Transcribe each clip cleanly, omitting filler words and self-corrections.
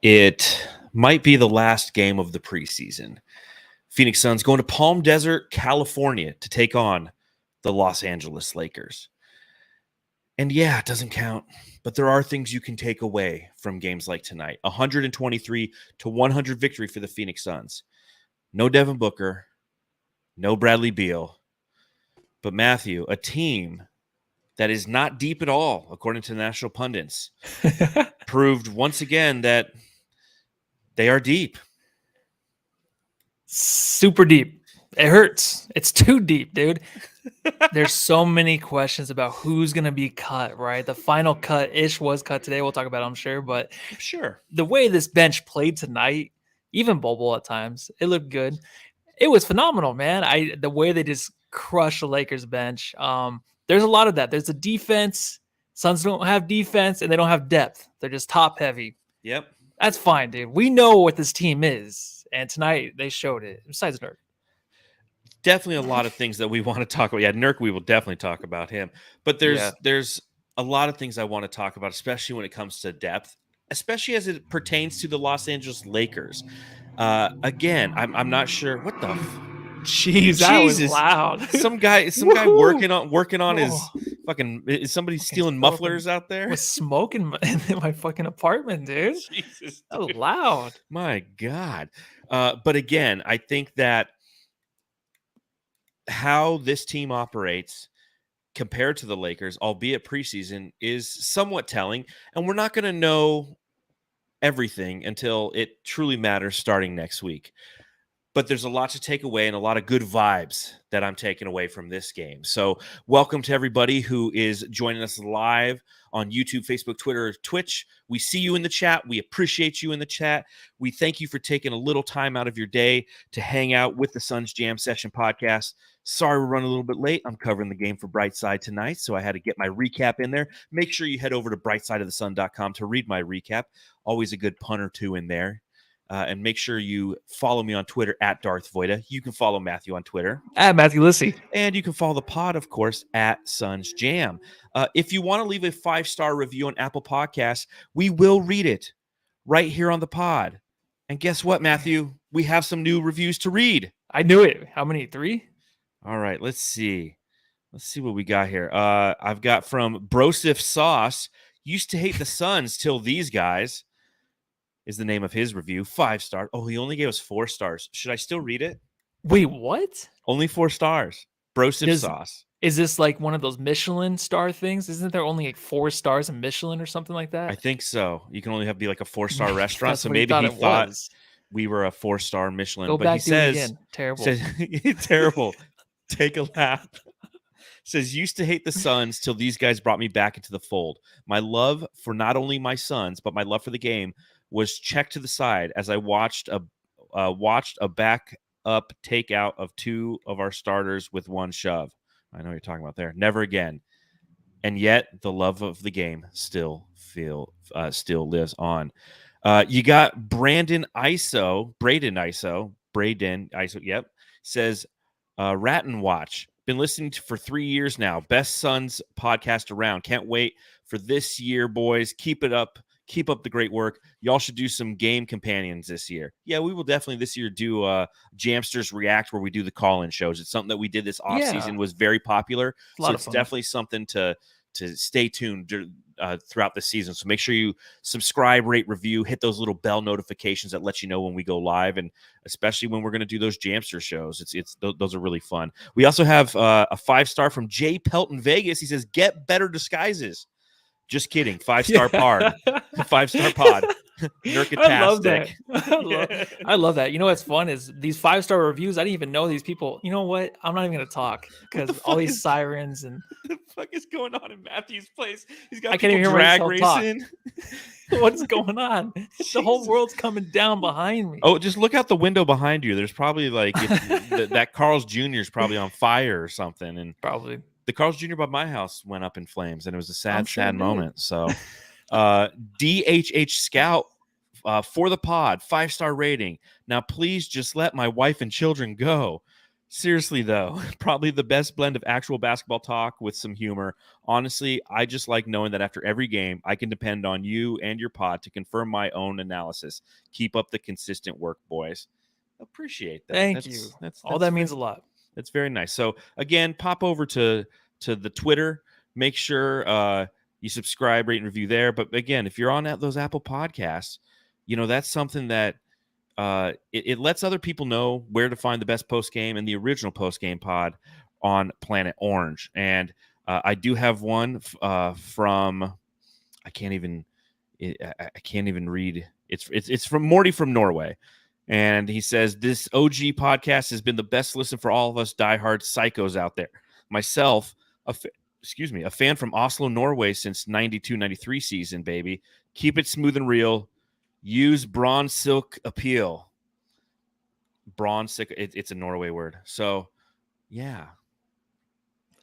It might be the last game of the preseason. Phoenix Suns going to Palm Desert, California to take on the Los Angeles Lakers. And yeah, it doesn't count, but there are things you can take away from games like tonight. 123-100 victory for the Phoenix Suns. No Devin Booker, no Bradley Beal, but Matthew, a team that is not deep at all, according to the national pundits, proved once again that they are deep. Super deep. It hurts. It's too deep, dude. There's so many questions about who's going to be cut, right? The final cut-ish was cut today. We'll talk about it, I'm sure. But Sure, the way this bench played tonight, even Bobo at times, it looked good. It was phenomenal, man. The way they just crushed the Lakers bench. There's a lot of that. There's a defense. Suns don't have defense, and they don't have depth. They're just top-heavy. Yep. That's fine, dude. We know what this team is, and tonight they showed it, besides Nurk. Definitely a lot of things that we want to talk about. Yeah, Nurk, we will definitely talk about him. But there's a lot of things I want to talk about, especially when it comes to depth, especially as it pertains to the Los Angeles Lakers. Again, I'm not sure what the Jeez, that was loud. Some guy working on his fucking. Is somebody stealing mufflers out there? Was smoking in my fucking apartment, dude. Jesus, that was loud. My God. But again, I think that how this team operates compared to the Lakers, albeit preseason, is somewhat telling. And we're not going to know everything until it truly matters starting next week. But there's a lot to take away and a lot of good vibes that I'm taking away from this game. So welcome to everybody who is joining us live on YouTube, Facebook, Twitter, Twitch. We see you in the chat. We appreciate you in the chat. We thank you for taking a little time out of your day to hang out with the Suns Jam Session podcast. Sorry we're running a little bit late. I'm covering the game for Brightside tonight, so I had to get my recap in there. Make sure you head over to brightsideofthesun.com to read my recap. Always a good pun or two in there. And make sure you follow me on Twitter at Darth Voida. You can follow Matthew on Twitter at Matthew Lissy. And you can follow the pod, of course, at Suns Jam. If you want to leave a 5-star review on Apple Podcasts, we will read it right here on the pod. And guess what, Matthew? We have some new reviews to read. I knew it. How many? 3? All right, let's see. Let's see what we got here. I've got from Brosif Sauce. Used to hate the Suns till these guys. Is the name of his review. 5 stars. Oh, he only gave us 4 stars. Should I still read it? Wait, what? Only 4 stars. Brosif Sauce. Is this like one of those Michelin star things? Isn't there only like 4 stars in Michelin or something like that? I think so. You can only be like a 4-star restaurant. So maybe he thought we were a 4-star Michelin. Go but back, he says, again. Terrible. Terrible. Take a laugh. Says, used to hate the Suns till these guys brought me back into the fold. My love for not only my Suns, but my love for the game was checked to the side as I watched a back up takeout of 2 of our starters with 1 shove. I know what you're talking about there. Never again. And yet the love of the game still lives on. You got Braden Iso. Yep. Says, Rat and Watch. Been listening for 3 years now. Best Suns podcast around. Can't wait for this year, boys. Keep it up. Keep up the great work. Y'all should do some game companions this year. Yeah, we will definitely this year do Jamsters React, where we do the call-in shows. It's something that we did this offseason, was very popular. So it's definitely something to stay tuned throughout the season. So make sure you subscribe, rate, review, hit those little bell notifications that let you know when we go live, and especially when we're going to do those Jamster shows. Those are really fun. We also have a 5-star from Jay Pelton Vegas. He says, "Get better disguises." Just kidding. 5-star pod. 5-star pod. Nurkic-tastic. I love that. I love that. You know what's fun is these 5-star reviews. I didn't even know these people. You know what? I'm not even going to talk because all these sirens and what the fuck is going on in Matthew's place? He's got I can't even hear drag racing. What's going on? The whole world's coming down behind me. Oh, just look out the window behind you. There's probably like that Carl's Jr. is probably on fire or something, and probably. The Carl's Jr. by my house went up in flames, and it was a sad moment. So, DHH Scout for the pod, 5-star rating. Now, please just let my wife and children go. Seriously, though, probably the best blend of actual basketball talk with some humor. Honestly, I just like knowing that after every game, I can depend on you and your pod to confirm my own analysis. Keep up the consistent work, boys. Appreciate that. Thank you. All That's that means a lot. that's very nice. So again, pop over to the Twitter. Make sure you subscribe, rate, and review there. But again, if you're on those Apple Podcasts, that's something that it lets other people know where to find the best post game and the original post game pod on Planet Orange. And I do have one from I can't even read. It's from Morty from Norway. And he says, this OG podcast has been the best listen for all of us diehard psychos out there. Myself, a fan from Oslo, Norway since 92-93 season, baby. Keep it smooth and real. Use bronze silk appeal. Bronze silk, it's a Norway word. So, yeah.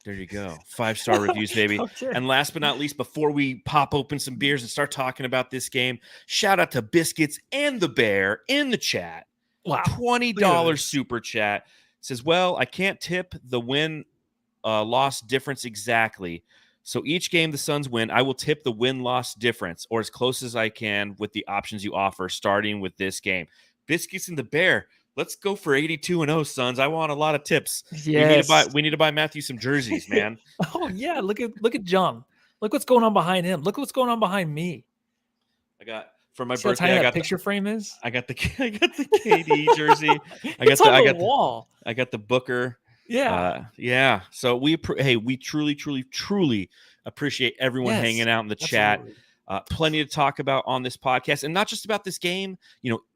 There you go. 5-star reviews, baby. Okay. And last but not least, before we pop open some beers and start talking about this game, shout out to Biscuits and the Bear in the chat. Wow. $20 super chat. Says, well, I can't tip the win-loss difference exactly. So each game the Suns win, I will tip the win-loss difference or as close as I can with the options you offer, starting with this game. Biscuits and the Bear. Let's go for 82-0, Suns. I want a lot of tips. Yes. We need to buy Matthew some jerseys, man. Oh yeah, look at John. Look what's going on behind him. Look what's going on behind me. I got for my See birthday. how tiny I that got picture frame is. I got the KD jersey. It's on the wall. I got the Booker. Yeah. Yeah. So we truly appreciate everyone hanging out in the chat. Plenty to talk about on this podcast, and not just about this game.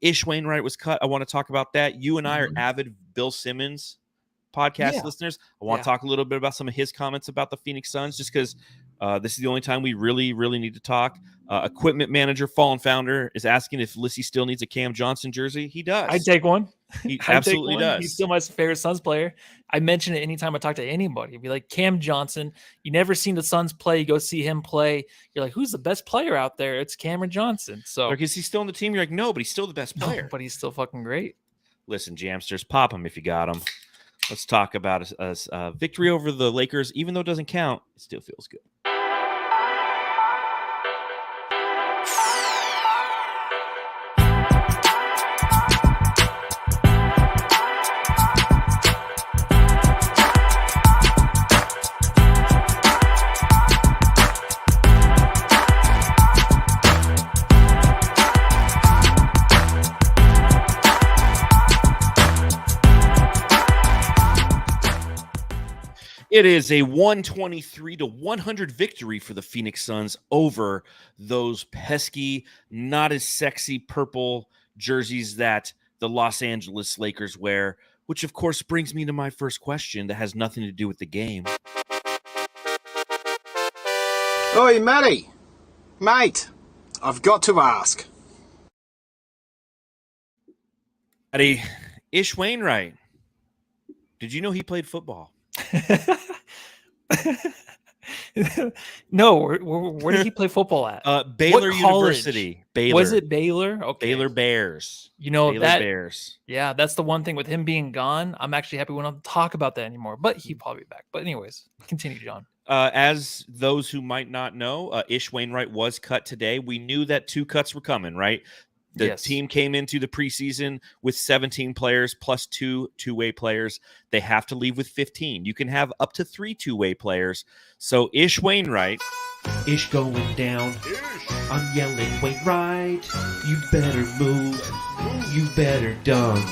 Ish Wainright was cut. I want to talk about that. You and I are avid Bill Simmons podcast listeners. I want to talk a little bit about some of his comments about the Phoenix Suns, just because this is the only time we really need to talk. Equipment manager, Fallen Founder, is asking if Lissy still needs a Cam Johnson jersey. He does. I'd take one. He absolutely does. He's still my favorite Suns player. I mention it anytime I talk to anybody. It'd be like Cam Johnson. You never seen the Suns play. You go see him play. You're like, who's the best player out there? It's Cameron Johnson. So, is he still on the team? You're like, no, but he's still the best player. No, but he's still fucking great. Listen, Jamsters, pop him if you got him. Let's talk about a victory over the Lakers. Even though it doesn't count, it still feels good. It is a 123-100 victory for the Phoenix Suns over those pesky, not as sexy purple jerseys that the Los Angeles Lakers wear, which of course brings me to my first question that has nothing to do with the game. Oi, Matty. Mate, I've got to ask. Matty, Ish Wainright, did you know he played football? No, where did he play football at? Baylor University. Baylor. Was it Baylor? Okay. Baylor Bears. Baylor Bears. Yeah, that's the one thing with him being gone. I'm actually happy we don't talk about that anymore, but he'll probably be back. But anyways, continue, John. As those who might not know, Ish Wainright was cut today. We knew that 2 cuts were coming, right? The team came into the preseason with 17 players plus 2 two-way players. They have to leave with 15. You can have up to 3 two-way players. So Ish Wainright. Ish going down. I'm yelling, Wainright. You better move. You better dunk.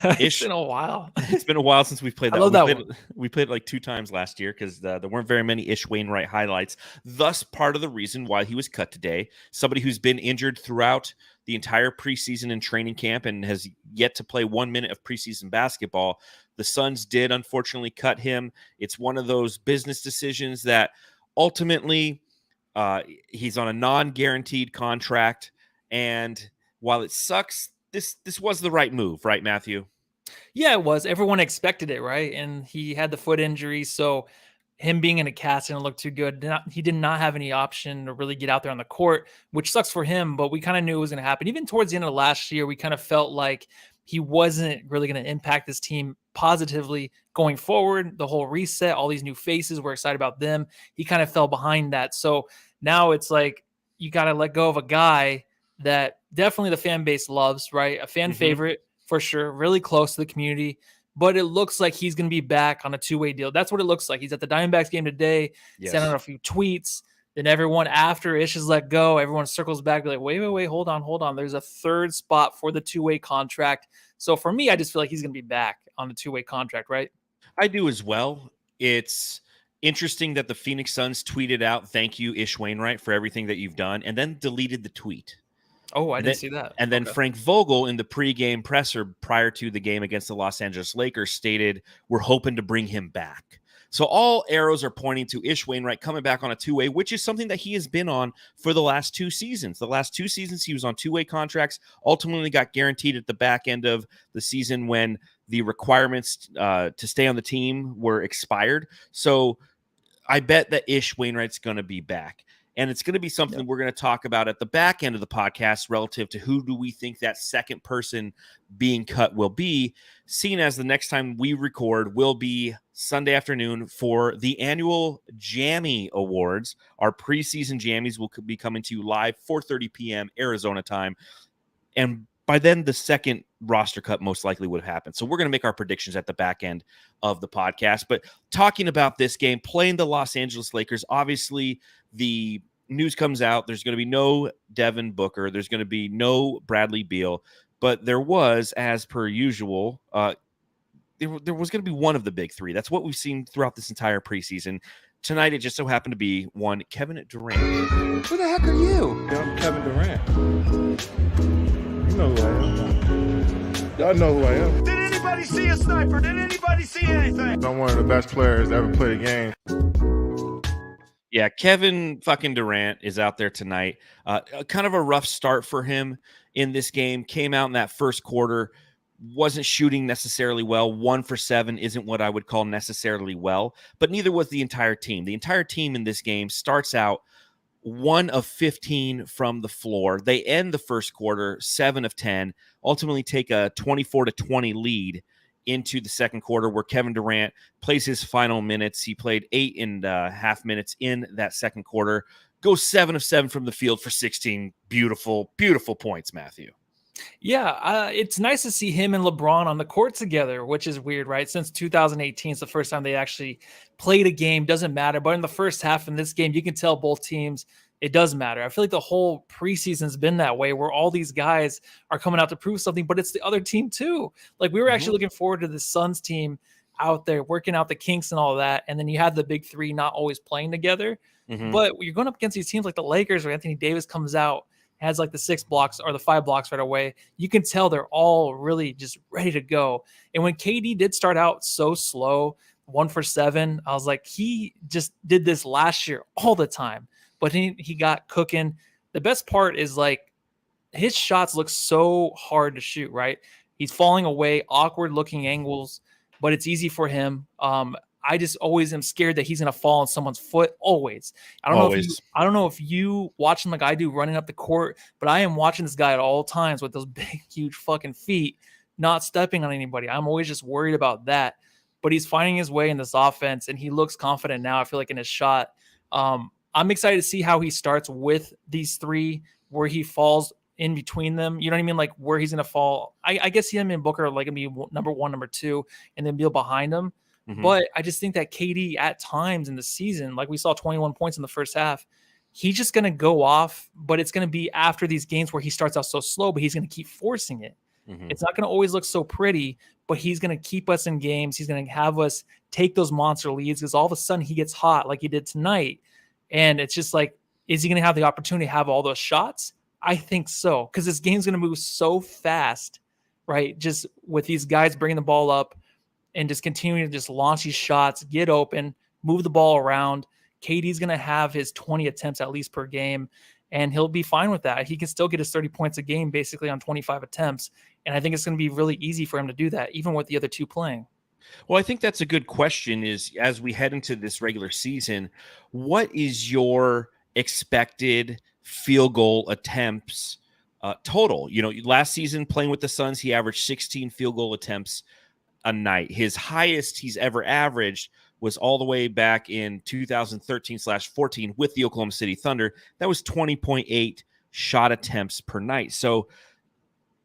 It's been a while. It's been a while since we've played that. I love that one. We played it like 2 times last year because there weren't very many Ish Wainright highlights. Thus, part of the reason why he was cut today. Somebody who's been injured throughout the entire preseason and training camp and has yet to play 1 minute of preseason basketball. The Suns did unfortunately cut him. It's one of those business decisions that ultimately he's on a non-guaranteed contract. And while it sucks, this was the right move, right, Matthew? Yeah, it was. Everyone expected it, right? And he had the foot injury, so him being in a cast didn't look too good. He did not have any option to really get out there on the court, which sucks for him, but we kind of knew it was going to happen. Even towards the end of last year, we kind of felt like he wasn't really going to impact this team positively going forward. The whole reset, all these new faces, we're excited about them. He kind of fell behind that. So now it's like you got to let go of a guy that definitely the fan base loves, right? A fan favorite for sure, really close to the community. But it looks like he's going to be back on a two-way deal. That's what it looks like. He's at the Diamondbacks game today, sent out a few tweets. Then everyone, after Ish is let go, everyone circles back, like, wait, hold on. There's a third spot for the two-way contract. So for me, I just feel like he's going to be back on the two-way contract, right? I do as well. It's interesting that the Phoenix Suns tweeted out, "Thank you, Ish Wainright, for everything that you've done," and then deleted the tweet. Oh, I didn't see that. And then Frank Vogel in the pregame presser prior to the game against the Los Angeles Lakers stated, "We're hoping to bring him back." So all arrows are pointing to Ish Wainright coming back on a two-way, which is something that he has been on for the last 2 seasons. The last 2 seasons, he was on two-way contracts, ultimately got guaranteed at the back end of the season when the requirements to stay on the team were expired. So I bet that Ish Wainwright's going to be back. And it's going to be something we're going to talk about at the back end of the podcast relative to who do we think that second person being cut will be, seeing as the next time we record will be Sunday afternoon for the annual Jammy Awards. Our preseason Jammies will be coming to you live 4:30 p.m. Arizona time. And by then, the second roster cut most likely would have happened. So we're going to make our predictions at the back end of the podcast. But talking about this game, playing the Los Angeles Lakers, obviously the news comes out. There's going to be no Devin Booker. There's going to be no Bradley Beal. But there was, as per usual, there was going to be one of the big three. That's what we've seen throughout this entire preseason. Tonight, it just so happened to be one Kevin Durant. Who the heck are you? I'm Kevin Durant. You know who I am. Y'all know who I am. Did anybody see a sniper? Did anybody see anything? I'm one of the best players to ever play the game. Yeah, Kevin fucking Durant is out there tonight. Kind of a rough start for him in this game. Came out in that first quarter, wasn't shooting necessarily well. 1 for 7 isn't what I would call necessarily well, but neither was the entire team. The entire team in this game starts out 1 of 15 from the floor. They end the first quarter 7 of 10, ultimately take a 24-20 lead into the second quarter where Kevin Durant plays his final minutes. He played 8.5 minutes in that second quarter, goes 7 of 7 from the field for 16 beautiful, beautiful points, Matthew. Yeah, it's nice to see him and LeBron on the court together, which is weird, right? Since 2018, it's the first time they actually played a game. Doesn't matter. But in the first half in this game, you can tell both teams, it does matter. I feel like the whole preseason's been that way, where all these guys are coming out to prove something, but it's the other team too. Like, we were actually looking forward to the Suns team out there working out the kinks and all that. And then you had the big three not always playing together. But you're going up against these teams like the Lakers, where Anthony Davis comes out, has like the 6 blocks or the 5 blocks right away. You can tell they're all really just ready to go. And when KD did start out so slow, 1 for 7, I was like, he just did this last year all the time, but he got cooking. The best part is, like, his shots look so hard to shoot, right? He's falling away, awkward looking angles, but it's easy for him. I just always am scared that he's going to fall on someone's foot. Always. I don't know if you watch him like I do running up the court, but I am watching this guy at all times with those big, huge fucking feet, not stepping on anybody. I'm always just worried about that, but he's finding his way in this offense and he looks confident now. I feel like in his shot. I'm excited to see how he starts with these three, where he falls in between them. You know what I mean? Like, where he's going to fall. I guess him and Booker are like going to be number 1, number 2, and then Beal behind him. But I just think that KD at times in the season, like we saw 21 points in the first half, he's just going to go off, but it's going to be after these games where he starts out so slow, but he's going to keep forcing it. It's not going to always look so pretty, but he's going to keep us in games. He's going to have us take those monster leads because all of a sudden he gets hot like he did tonight. And it's just like, is he going to have the opportunity to have all those shots? I think so, because this game's going to move so fast, right? Just with these guys bringing the ball up and just continuing to just launch these shots, get open, move the ball around. KD's going to have his 20 attempts at least per game, and he'll be fine with that. He can still get his 30 points a game basically on 25 attempts, and I think it's going to be really easy for him to do that, even with the other two playing. Well, I think that's a good question is, as we head into this regular season, what is your expected field goal attempts total. Last season playing with the Suns, he averaged 16 field goal attempts a night. His highest he's ever averaged was all the way back in 2013/14 with the Oklahoma City Thunder. That was 20.8 shot attempts per night. So,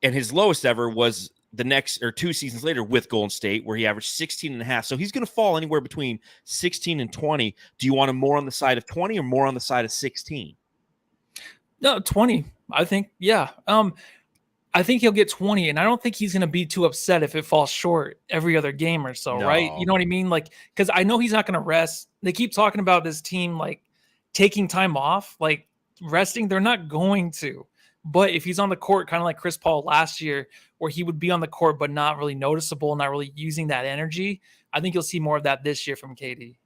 and his lowest ever was the next or 2 seasons later with Golden State, where he averaged 16.5. So he's going to fall anywhere between 16 and 20. Do you want him more on the side of 20 or more on the side of 16? No, 20. I think, yeah. I think he'll get 20, and I don't think he's going to be too upset if it falls short every other game or so, right? You know what I mean? Like, because I know he's not going to rest. They keep talking about this team, like, taking time off, like, resting. They're not going to. But if he's on the court, kind of like Chris Paul last year, where he would be on the court but not really noticeable, not really using that energy, I think you'll see more of that this year from KD.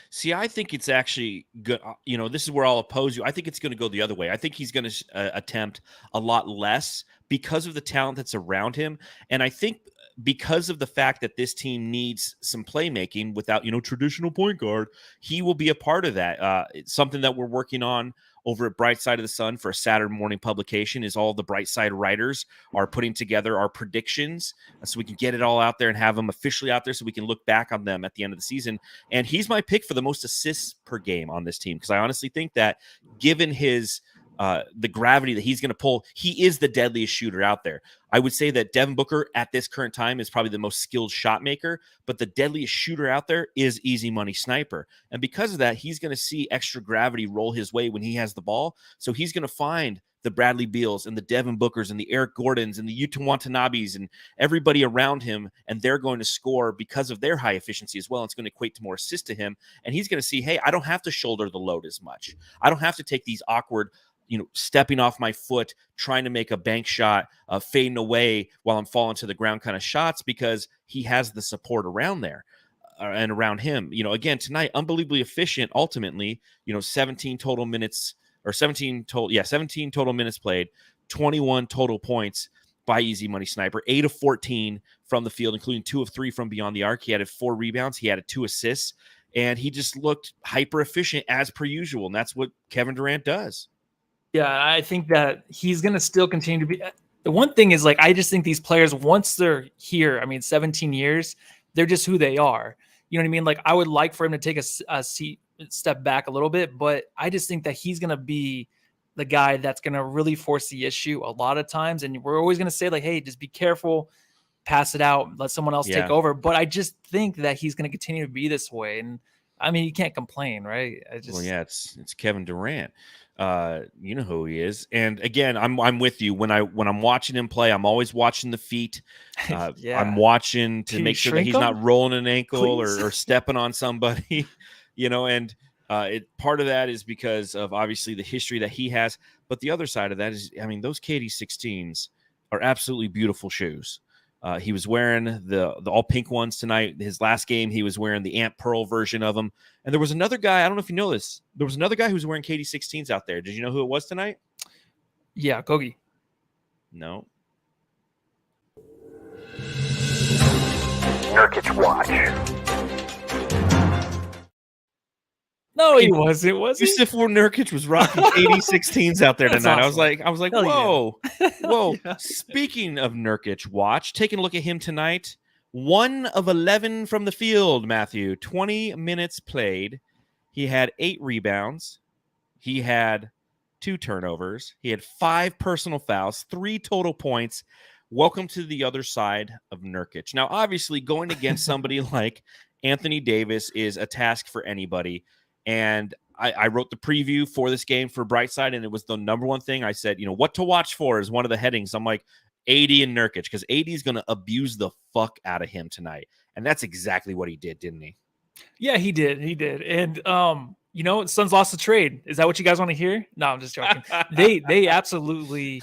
See, I think it's actually good. This is where I'll oppose you. I think it's going to go the other way. I think he's going to attempt a lot less because of the talent that's around him. And I think because of the fact that this team needs some playmaking without, traditional point guard, he will be a part of that. It's something that we're working on over at Bright Side of the Sun for a Saturday morning publication. Is all the Bright Side writers are putting together our predictions so we can get it all out there and have them officially out there so we can look back on them at the end of the season. And he's my pick for the most assists per game on this team, because I honestly think that given his the gravity that he's going to pull, he is the deadliest shooter out there. I would say that Devin Booker at this current time is probably the most skilled shot maker, but the deadliest shooter out there is Easy Money Sniper. And because of that, he's going to see extra gravity roll his way when he has the ball. So he's going to find the Bradley Beals and the Devin Bookers and the Eric Gordons and the Yuta Watanabes and everybody around him, and they're going to score because of their high efficiency as well. It's going to equate to more assists to him, and he's going to see, hey, I don't have to shoulder the load as much. I don't have to take these awkward stepping off my foot, trying to make a bank shot, fading away while I'm falling to the ground kind of shots, because he has the support around there and around him. Again, tonight, unbelievably efficient, ultimately, 17 total minutes played, 21 total points by Easy Money Sniper, 8 of 14 from the field, including 2 of 3 from beyond the arc. He had 4 rebounds. He had 2 assists, and he just looked hyper efficient as per usual. And that's what Kevin Durant does. Yeah, I think that he's going to still continue to be. The one thing is, like, I just think these players, once they're here, 17 years, they're just who they are. You know what I mean? Like, I would like for him to take a step back a little bit, but I just think that he's going to be the guy that's going to really force the issue a lot of times. And we're always going to say, like, hey, just be careful, pass it out, let someone else take over. But I just think that he's going to continue to be this way. And you can't complain, right? It's Kevin Durant. You know who he is. And again, I'm with you. When I'm watching him play, I'm always watching the feet. I'm watching to make sure that he's not rolling an ankle or stepping on somebody, and part of that is because of obviously the history that he has. But the other side of that is, those KD 16s are absolutely beautiful shoes. He was wearing the all pink ones tonight. His last game, he was wearing the Ant Pearl version of them. And there was another guy, I don't know if you know this, there was another guy who was wearing KD 16s out there. Did you know who it was tonight? Yeah, Kogi. No. Nurkic watch. No, he wasn't. Was he? Jusuf Nurkic was rocking KD 16s out there tonight. Awesome. I was like, Hell whoa, yeah. whoa. Yeah. Speaking of Nurkic watch, taking a look at him tonight. 1 of 11 from the field, Matthew. 20 minutes played. He had 8 rebounds. He had 2 turnovers. He had 5 personal fouls, 3 total points. Welcome to the other side of Nurkic. Now, obviously, going against somebody like Anthony Davis is a task for anybody. And I wrote the preview for this game for Brightside, and it was the number one thing I said, what to watch for is one of the headings. I'm like, AD and Nurkic, because AD is going to abuse the fuck out of him tonight. And that's exactly what he did, didn't he? Yeah, he did. He did. And, Suns lost the trade. Is that what you guys want to hear? No, I'm just joking. They absolutely.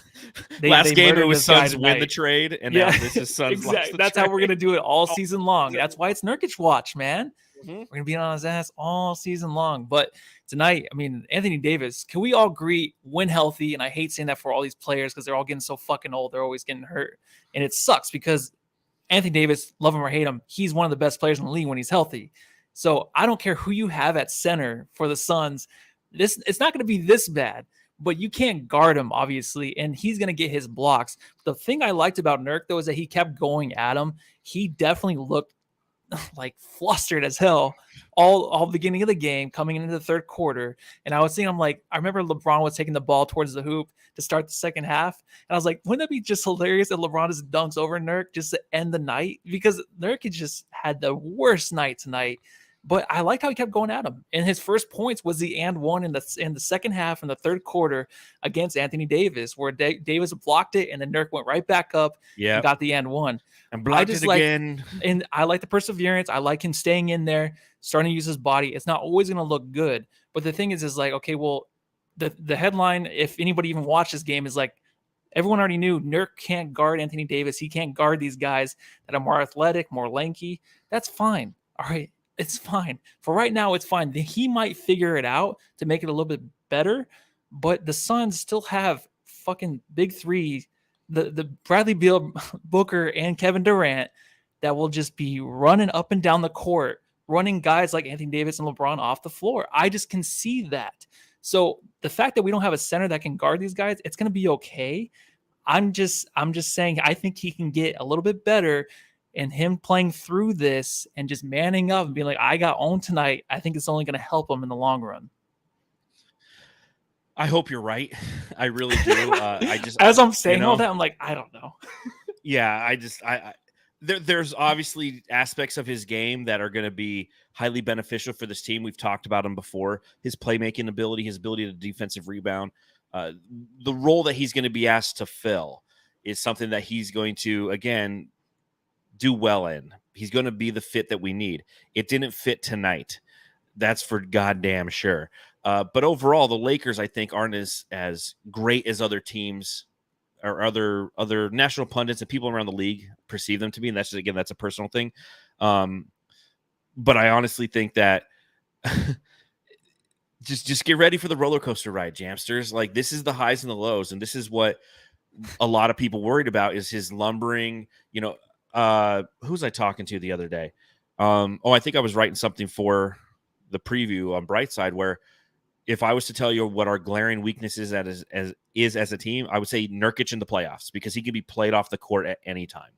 Last game it was Suns tonight. win the trade, and now this is Suns exactly. lost the That's trade. how we're going to do it all season long. That's why it's Nurkic watch, man. Mm-hmm. We're going to be on his ass all season long. But tonight, Anthony Davis, can we all agree, when healthy, and I hate saying that for all these players because they're all getting so fucking old. They're always getting hurt. And it sucks because Anthony Davis, love him or hate him, he's one of the best players in the league when he's healthy. So I don't care who you have at center for the Suns. It's not going to be this bad. but you can't guard him, obviously, and he's going to get his blocks. The thing I liked about Nurk, though, is that he kept going at him. He definitely looked like flustered as hell all beginning of the game, coming into the third quarter. And I was thinking, I'm like, I remember LeBron was taking the ball towards the hoop to start the second half. And I was like, wouldn't that be just hilarious if LeBron just dunks over Nurk just to end the night? Because Nurk just had the worst night tonight. But I liked how he kept going at him. And his first points was the and one in the second half in the third quarter against Anthony Davis, where Davis blocked it and then Nurk went right back up and got the and one. And blocked it again. And I like the perseverance. I like him staying in there, starting to use his body. It's not always going to look good. But the thing is like, okay, well, the headline, if anybody even watched this game, is like, everyone already knew Nurk can't guard Anthony Davis. He can't guard these guys that are more athletic, more lanky. That's fine. All right. It's fine. For right now, it's fine. He might figure it out to make it a little bit better, but the Suns still have fucking big three, the Bradley Beal, Booker, and Kevin Durant that will just be running up and down the court, running guys like Anthony Davis and LeBron off the floor. I just can see that. So the fact that we don't have a center that can guard these guys, it's going to be okay. I'm just saying I think he can get a little bit better. And him playing through this and just manning up and being like, I got owned tonight, I think it's only going to help him in the long run. I hope you're right. I really do. As I'm saying all that, I'm like, I don't know. Yeah, there's obviously aspects of his game that are going to be highly beneficial for this team. We've talked about him before. His playmaking ability, his ability to defensive rebound, the role that he's going to be asked to fill is something that he's going to, again, do well in. He's going to be the fit that we need. It didn't fit tonight. That's for goddamn sure. But overall, the Lakers, I think, aren't as great as other teams or other national pundits and people around the league perceive them to be. And that's a personal thing. But I honestly think that just get ready for the roller coaster ride, Jamsters. Like, this is the highs and the lows. And this is what a lot of people worried about, is his lumbering, who was I talking to the other day? I think I was writing something for the preview on Brightside, where if I was to tell you what our glaring weakness is as a team, I would say Nurkic in the playoffs, because he can be played off the court at any time.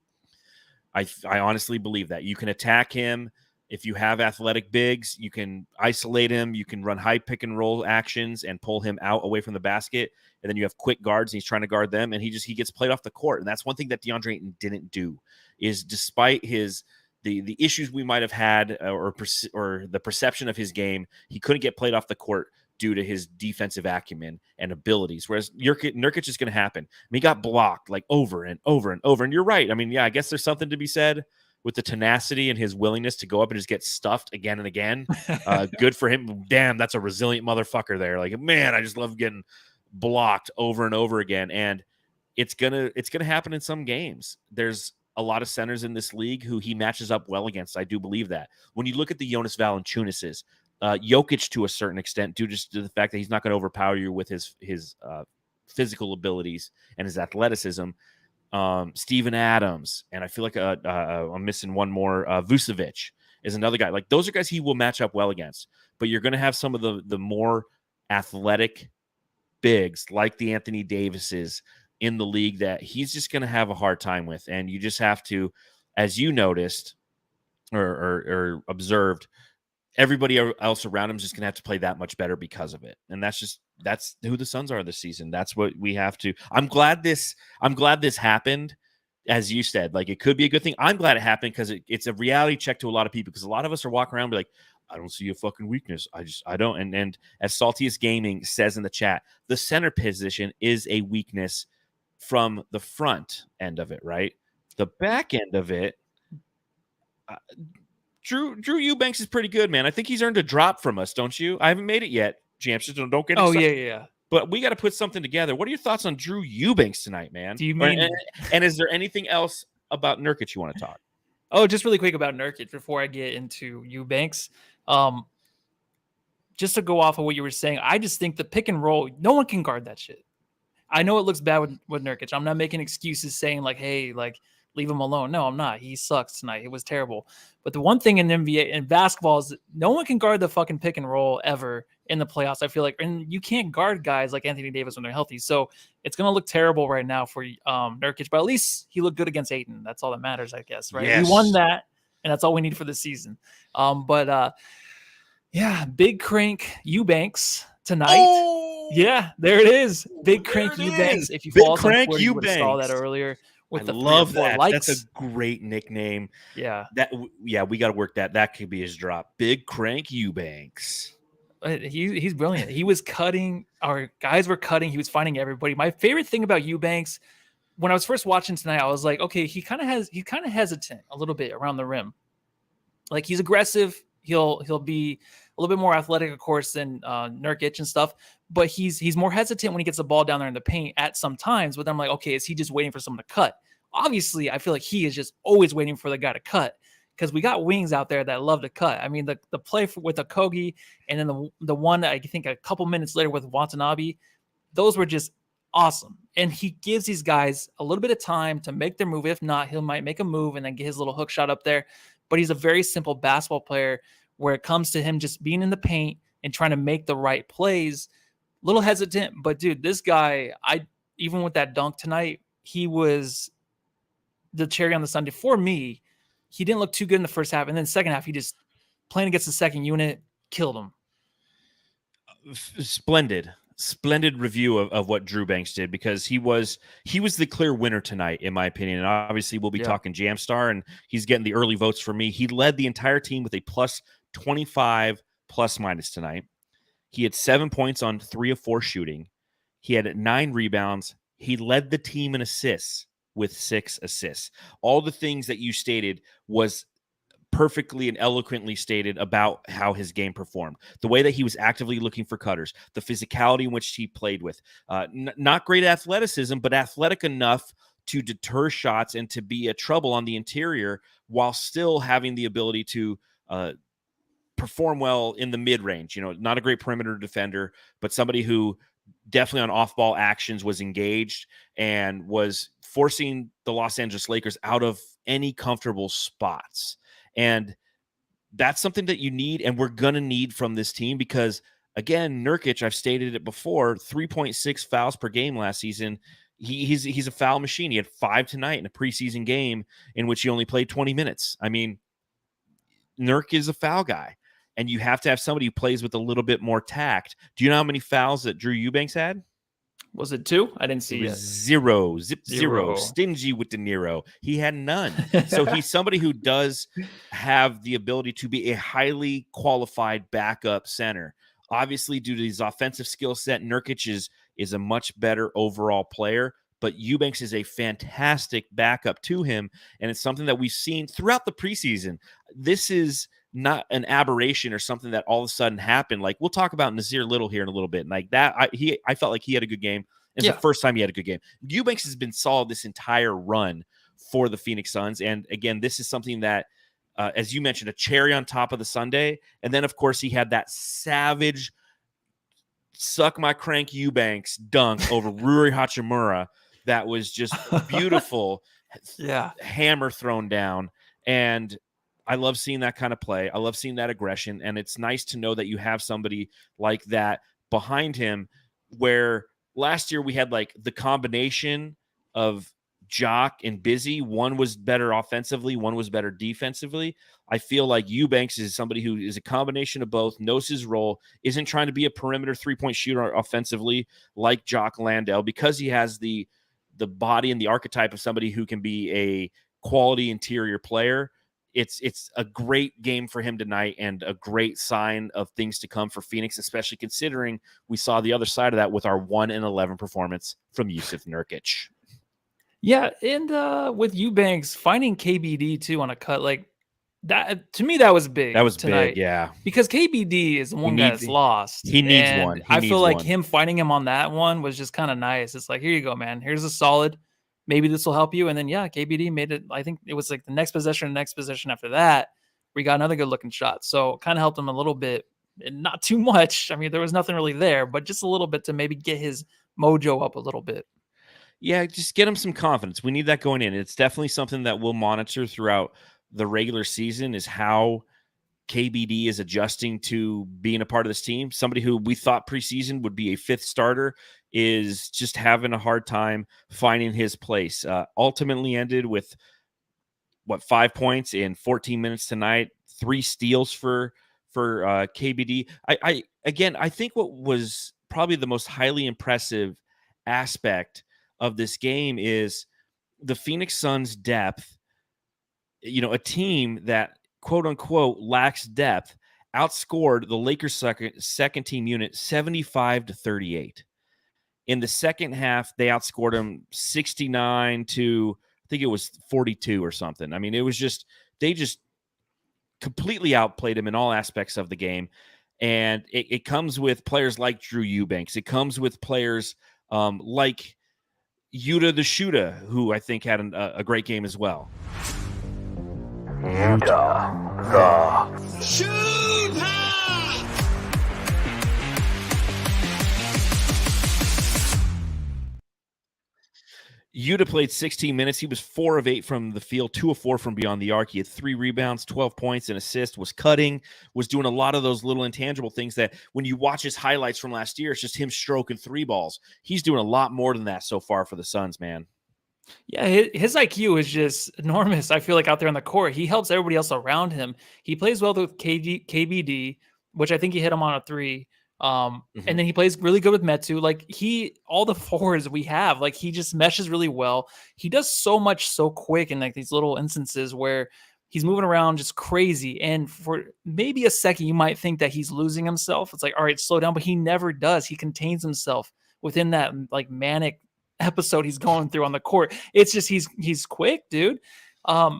I honestly believe that. You can attack him. If you have athletic bigs, you can isolate him. You can run high pick and roll actions and pull him out away from the basket. And then you have quick guards, and he's trying to guard them, and he gets played off the court. And that's one thing that DeAndre Ayton didn't do, is despite the issues we might have had or the perception of his game, he couldn't get played off the court due to his defensive acumen and abilities. Whereas Nurkic is going to happen. I mean, he got blocked like over and over and over. And you're right. I mean, yeah, I guess there's something to be said with the tenacity and his willingness to go up and just get stuffed again and again. Good for him. Damn, that's a resilient motherfucker there. Like, man, I just love getting blocked over and over again. And it's gonna happen in some games. There's a lot of centers in this league who he matches up well against. I do believe that. When you look at the Jonas Valanciunases, Jokic to a certain extent, due just to the fact that he's not going to overpower you with his physical abilities and his athleticism. Steven Adams, and I feel like I'm missing one more. Vucevic is another guy. Like, those are guys he will match up well against. But you're going to have some of the more athletic bigs, like the Anthony Davises in the league, that he's just going to have a hard time with. And you just have to, as you noticed or observed, everybody else around him is just going to have to play that much better because of it. And that's who the Suns are this season. That's what we have to. I'm glad this happened. As you said, like, it could be a good thing. I'm glad it happened because it's a reality check to a lot of people, because a lot of us are walking around and be like, I don't see a fucking weakness. I don't. And as Saltiest Gaming says in the chat, the center position is a weakness from the front end of it, right? The back end of it, Drew Eubanks is pretty good, man. I think he's earned a drop from us, don't you? I haven't made it yet, Jamps. Don't get excited. Yeah. But we got to put something together. What are your thoughts on Drew Eubanks tonight, man? Do you mean? And is there anything else about Nurkic you want to talk? Oh, just really quick about Nurkic before I get into Eubanks. Just to go off of what you were saying, I just think the pick and roll, no one can guard that shit. I know it looks bad with Nurkic. I'm not making excuses saying like, hey, like, leave him alone. No, I'm not. He sucks tonight. It was terrible. But the one thing in NBA and basketball is no one can guard the fucking pick and roll ever. in the playoffs. I feel like, and you can't guard guys like Anthony Davis when they're healthy. So it's going to look terrible right now for Nurkic, but at least he looked good against Ayton. That's all that matters, I guess, right? Yes. We won that, and that's all we need for the season. Yeah, big crank Eubanks tonight. Oh, Yeah, there it is. Big there crank it Eubanks. is. If you Big follow us on crank Twitter, you would have saw that Eubanks. earlier with I the 3 or love 4 that. likes. That's a great nickname. Yeah. Yeah, we got to work that. That could be his drop. Big crank Eubanks. He's brilliant. He was cutting. Our guys were cutting. He was finding everybody. My favorite thing about Eubanks, when I was first watching tonight, I was like, okay, he's kind of hesitant a little bit around the rim. Like, he's aggressive. He'll be a little bit more athletic, of course, than Nurkic and stuff. But he's more hesitant when he gets the ball down there in the paint at some times. But then I'm like, okay, is he just waiting for someone to cut? Obviously, I feel like he is just always waiting for the guy to cut, because we got wings out there that love to cut. I mean, the play with Okogie, and then the one I think a couple minutes later with Watanabe, those were just awesome. And he gives these guys a little bit of time to make their move. If not, he might make a move and then get his little hook shot up there. But he's a very simple basketball player where it comes to him just being in the paint and trying to make the right plays. A little hesitant, but dude, this guy, even with that dunk tonight, he was the cherry on the sundae for me. He didn't look too good in the first half, and then second half, he just playing against the second unit killed him. Splendid review of what Drew Banks did, because he was the clear winner tonight, in my opinion. And obviously, we'll be talking Jamstar, and he's getting the early votes for me. He led the entire team with a plus 25 plus minus tonight. He had 7 points on 3 of 4 shooting. He had 9 rebounds. He led the team in assists with 6 assists. All the things that you stated was perfectly and eloquently stated about how his game performed. The way that he was actively looking for cutters, the physicality in which he played with, not great athleticism, but athletic enough to deter shots and to be a trouble on the interior while still having the ability to perform well in the mid-range. Not a great perimeter defender, but somebody who definitely on off-ball actions was engaged and was forcing the Los Angeles Lakers out of any comfortable spots. And that's something that you need, and we're going to need from this team, because, again, Nurkic, I've stated it before, 3.6 fouls per game last season. He's a foul machine. He had 5 tonight in a preseason game in which he only played 20 minutes. I mean, Nurk is a foul guy, and you have to have somebody who plays with a little bit more tact. Do you know how many fouls that Drew Eubanks had? Was it 2? I didn't see it. Zero. Stingy with De Niro. He had none. So he's somebody who does have the ability to be a highly qualified backup center. Obviously, due to his offensive skill set, Nurkic is a much better overall player, but Eubanks is a fantastic backup to him, and it's something that we've seen throughout the preseason. This is not an aberration or something that all of a sudden happened. Like, we'll talk about Nasir Little here in a little bit. And like that, I felt like he had a good game. It's the first time he had a good game. Eubanks has been solid this entire run for the Phoenix Suns. And again, this is something that, as you mentioned, a cherry on top of the sundae. And then, of course, he had that savage suck my crank Eubanks dunk over Rui Hachimura that was just beautiful. Hammer thrown down. And I love seeing that kind of play. I love seeing that aggression. And it's nice to know that you have somebody like that behind him, where last year we had like the combination of Jock and Busy. One was better offensively, one was better defensively. I feel like Eubanks is somebody who is a combination of both, knows his role, isn't trying to be a perimeter 3-point shooter offensively like Jock Landale, because he has the body and the archetype of somebody who can be a quality interior player. It's a great game for him tonight, and a great sign of things to come for Phoenix, especially considering we saw the other side of that with our 1-11 performance from Jusuf Nurkic. Yeah, and with Eubanks finding KBD too on a cut, like that, to me that was big. That was tonight, big, yeah. Because KBD is the one guy that's lost. He needs one. I feel like him finding him on that one was just kind of nice. It's like, here you go, man. Here's a solid. Maybe this will help you. And then, KBD made it. I think it was like the next possession after that, we got another good looking shot. So kind of helped him a little bit, and not too much. I mean, there was nothing really there, but just a little bit to maybe get his mojo up a little bit. Yeah, just get him some confidence. We need that going in. It's definitely something that we'll monitor throughout the regular season, is how KBD is adjusting to being a part of this team. Somebody who we thought preseason would be a fifth starter is just having a hard time finding his place. Ultimately ended with 5 points in 14 minutes tonight, 3 steals for KBD. I think what was probably the most highly impressive aspect of this game is the Phoenix Suns' depth. A team that quote unquote lacks depth outscored the Lakers second team unit 75-38. In the second half, they outscored them 69 to, I think it was 42 or something. I mean, it was just, they just completely outplayed him in all aspects of the game. And it comes with players like Drew Eubanks. It comes with players like Yuta the Shooter, who I think had a great game as well. Yuta the Shooter! Yuta played 16 minutes. He was 4 of 8 from the field, 2 of 4 from beyond the arc. He had 3 rebounds, 12 points, and assist, was cutting, was doing a lot of those little intangible things that when you watch his highlights from last year, it's just him stroking 3 balls. He's doing a lot more than that so far for the Suns, man. Yeah, his IQ is just enormous. I feel like out there on the court, he helps everybody else around him. He plays well with KBD, which I think he hit him on a 3. And then he plays really good with Metu. Like all the forwards we have, like he just meshes really well. He does so much so quick in like these little instances where he's moving around just crazy. And for maybe a second, you might think that he's losing himself. It's like, all right, slow down, but he never does. He contains himself within that like manic episode he's going through on the court. It's just he's quick, dude.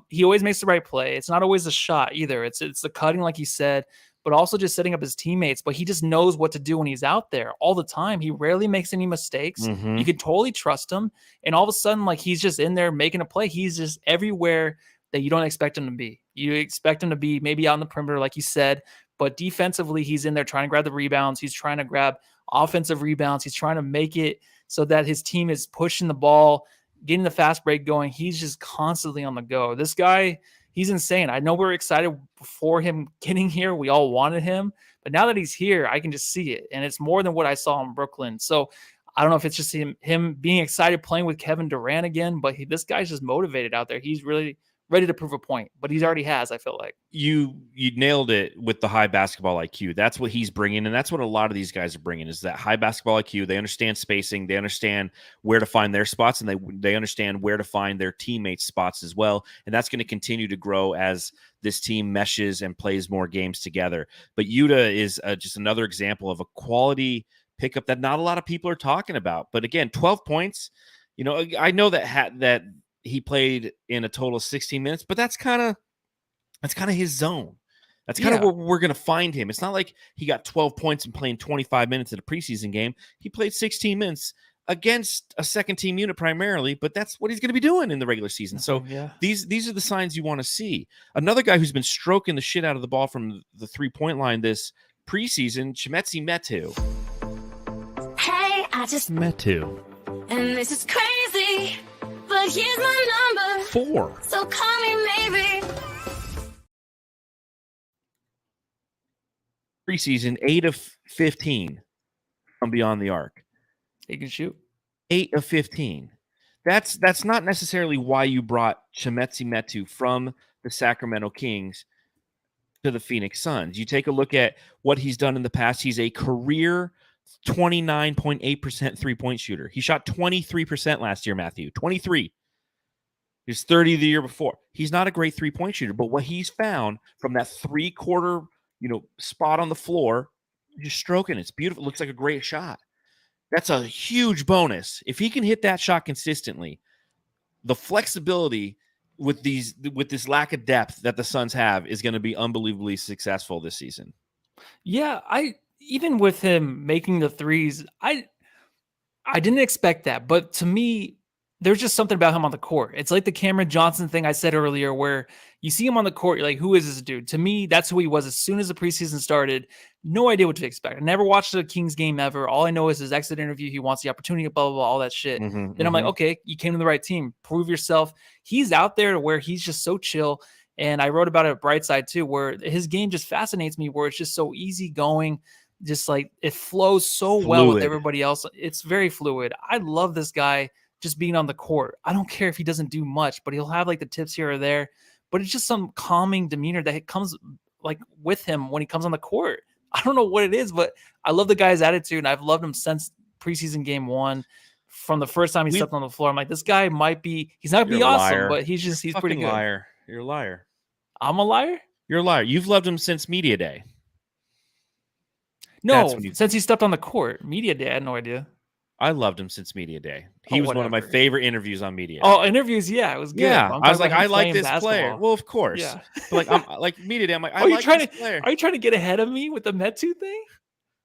He always makes the right play. It's not always a shot either. It's the cutting, like he said, but also just setting up his teammates. But he just knows what to do when he's out there all the time. He rarely makes any mistakes. You can totally trust him. And all of a sudden, like he's just in there making a play. He's just everywhere that you don't expect him to be. You expect him to be maybe out on the perimeter, like you said, but defensively, he's in there trying to grab the rebounds. He's trying to grab offensive rebounds. He's trying to make it so that his team is pushing the ball, getting the fast break going. He's just constantly on the go. This guy, he's insane. I know we were excited before him getting here. We all wanted him. But now that he's here, I can just see it. And it's more than what I saw in Brooklyn. So I don't know if it's just him being excited playing with Kevin Durant again, but this guy's just motivated out there. He's really ready to prove a point, but he already has, I feel like. You nailed it with the high basketball IQ. That's what he's bringing, and that's what a lot of these guys are bringing is that high basketball IQ. They understand spacing. They understand where to find their spots, and they understand where to find their teammates' spots as well, and that's going to continue to grow as this team meshes and plays more games together. But Yuta is just another example of a quality pickup that not a lot of people are talking about. But again, 12 points, I know that he played in a total of 16 minutes, but that's kind of his zone. That's kind of where we're going to find him. It's not like he got 12 points and playing 25 minutes at a preseason game. He played 16 minutes against a second team unit primarily, but that's what he's going to be doing in the regular season. So these are the signs you want to see. Another guy who's been stroking the shit out of the ball from the 3-point line this preseason, Chimezie Metu. Hey, I just Metu. And this is crazy. But here's my number. 4. So call me maybe. Preseason, 8 of 15 from beyond the arc. He can shoot. 8 of 15. That's not necessarily why you brought Chimezie Metu from the Sacramento Kings to the Phoenix Suns. You take a look at what he's done in the past. He's a career 29.8% three-point shooter. He shot 23% last year, Matthew. 23. He was 30 the year before. He's not a great three-point shooter, but what he's found from that three-quarter, spot on the floor, just stroking. It's beautiful. It looks like a great shot. That's a huge bonus. If he can hit that shot consistently, the flexibility with this lack of depth that the Suns have is going to be unbelievably successful this season. Yeah, even with him making the threes, I didn't expect that. But to me, there's just something about him on the court. It's like the Cameron Johnson thing I said earlier, where you see him on the court, you're like, who is this dude? To me, that's who he was as soon as the preseason started. No idea what to expect. I never watched a Kings game ever. All I know is his exit interview. He wants the opportunity, blah, blah, blah, all that shit. Then I'm like, okay, you came to the right team. Prove yourself. He's out there to where he's just so chill. And I wrote about it at Brightside too, where his game just fascinates me, where it's just so easy going, just like it flows so well with Fluid. everybody else. It's very fluid. I love this guy just being on the court. I don't care if he doesn't do much, but he'll have like the tips here or there. But it's just some calming demeanor that comes like with him when he comes on the court. I don't know what it is, but I love the guy's attitude, and I've loved him since preseason game 1. From the first time he stepped on the floor, I'm like, this guy might be, he's not gonna be awesome, but he's pretty good. Liar. You're a liar. I'm a liar? You're a liar. You've loved him since media day. No, since he stepped on the court. Media day, I had no idea. I loved him since media day. He was one of my favorite interviews on media. Oh, interviews, yeah, it was good. Yeah, I was like, I like this player. Well, of course. Yeah. But like, I'm like media day. I'm like, I like this player. Are you trying to get ahead of me with the Metu thing?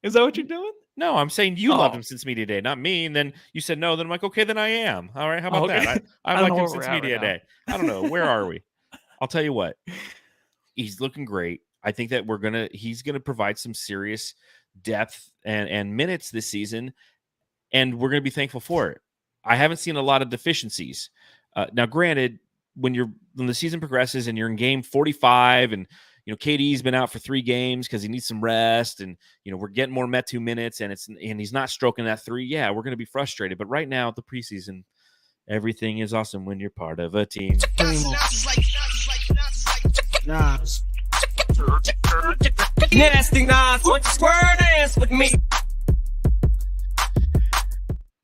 Is that what you're doing? No, I'm saying you loved him since media day, not me. And then you said no. Then I'm like, okay, then I am. All right, how about that? I like him since media day. I don't know. Where are we? I'll tell you what. He's looking great. I think that he's gonna provide some serious depth and minutes this season, and we're gonna be thankful for it. I haven't seen a lot of deficiencies. Now, granted, when the season progresses and you're in game 45 and KD's been out for 3 games because he needs some rest, and we're getting more Metu minutes, and he's not stroking that 3. Yeah, we're going to be frustrated. But right now, the preseason, everything is awesome when you're part of a team. Nasty Nas, what square dance with me?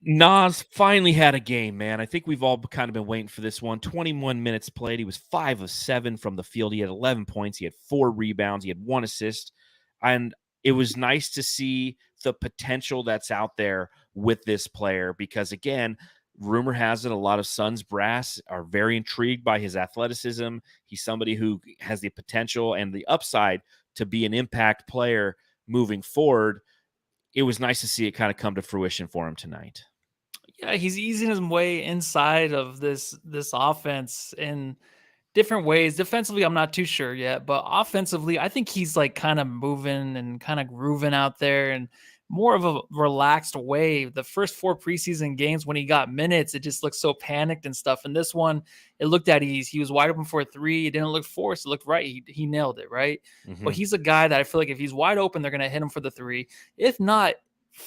Nas finally had a game, man. I think we've all kind of been waiting for this one. 21 minutes played. He was 5 of 7 from the field. He had 11 points. He had 4 rebounds. He had 1 assist. And it was nice to see the potential that's out there with this player because, again, rumor has it a lot of Suns brass are very intrigued by his athleticism. He's somebody who has the potential and the upside to be an impact player moving forward. It was nice to see it kind of come to fruition for him tonight. Yeah, he's easing his way inside of this offense in different ways. Defensively, I'm not too sure yet, but offensively, I think he's like kind of moving and kind of grooving out there and more of a relaxed way. The first 4 preseason games when he got minutes, it just looked so panicked and stuff. And this one, it looked at ease. He was wide open for a 3. It didn't look forced. It looked right. He nailed it, right? Mm-hmm. But he's a guy that I feel like if he's wide open, they're going to hit him for the 3. If not,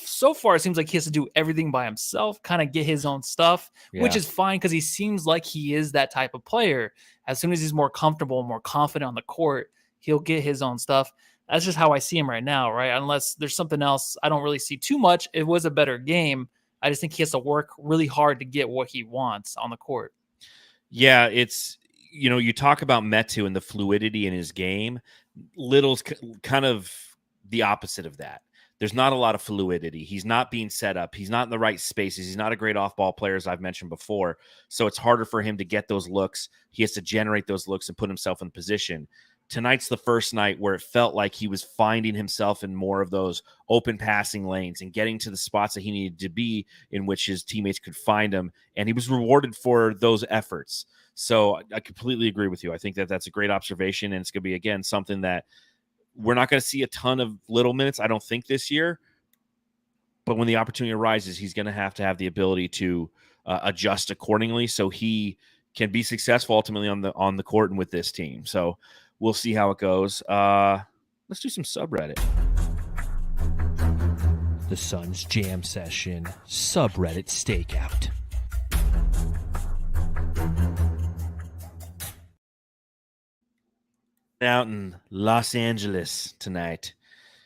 so far it seems like he has to do everything by himself, kind of get his own stuff, which is fine because he seems like he is that type of player. As soon as he's more comfortable, more confident on the court, he'll get his own stuff. That's just how I see him right now, right? Unless there's something else, I don't really see too much. It was a better game. I just think he has to work really hard to get what he wants on the court. Yeah, it's, you talk about Metu and the fluidity in his game. Little's kind of the opposite of that. There's not a lot of fluidity. He's not being set up. He's not in the right spaces. He's not a great off-ball player, as I've mentioned before. So it's harder for him to get those looks. He has to generate those looks and put himself in position. Tonight's the first night where it felt like he was finding himself in more of those open passing lanes and getting to the spots that he needed to be in which his teammates could find him. And he was rewarded for those efforts. So I completely agree with you. I think that that's a great observation. And it's going to be, again, something that we're not going to see a ton of little minutes, I don't think, this year. But when the opportunity arises, he's going to have the ability to adjust accordingly so he can be successful ultimately on the court and with this team. So we'll see how it goes. Let's do some subreddit. The Suns Jam Session subreddit stakeout. Out in Los Angeles tonight.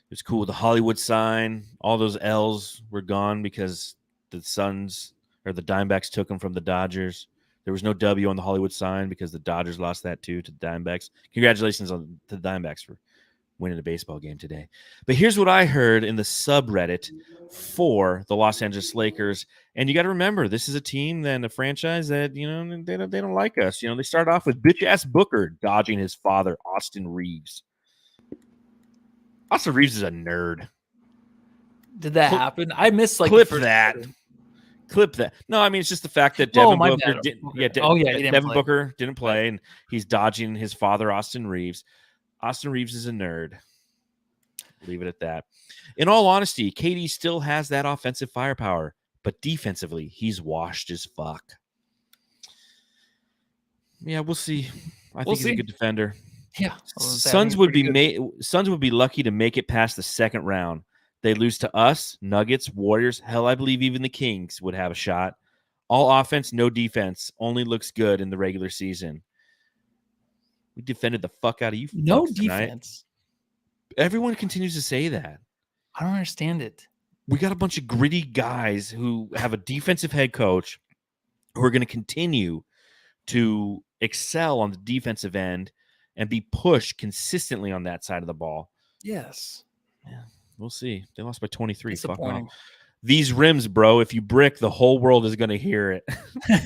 It was cool. The Hollywood sign, all those L's were gone because the Suns or the Diamondbacks took them from the Dodgers. There was no W on the Hollywood sign because the Dodgers lost that too to the Diamondbacks. Congratulations to the Diamondbacks for winning a baseball game today. But here's what I heard in the subreddit for the Los Angeles Lakers. And you got to remember, this is a team and a franchise that, they don't like us. They start off with bitch-ass Booker dodging his father, Austin Reeves. Austin Reeves is a nerd. Did that happen? I missed clip that. Clip that. No, I mean, it's just the fact that Devin Booker Devin Booker didn't play, and he's dodging his father, Austin Reeves. Austin Reeves is a nerd. Leave it at that. In all honesty, KD still has that offensive firepower, but defensively, he's washed as fuck. Yeah, we'll see. I We'll think he's a see. good defender. Yeah. I was gonna say, I think Suns he's would pretty be good. Suns would be lucky to make it past the second round. They lose to us, Nuggets, Warriors. Hell, I believe even the Kings would have a shot. All offense, no defense. Only looks good in the regular season. We defended the fuck out of you No fucks tonight. defense. Everyone continues to say that. I don't understand it. We got a bunch of gritty guys who have a defensive head coach who are going to continue to excel on the defensive end and be pushed consistently on that side of the ball. Yes. Yeah, we'll see. They lost by 23. Fuck off. Disappointing. These rims, bro, if you brick, the whole world is going to hear it.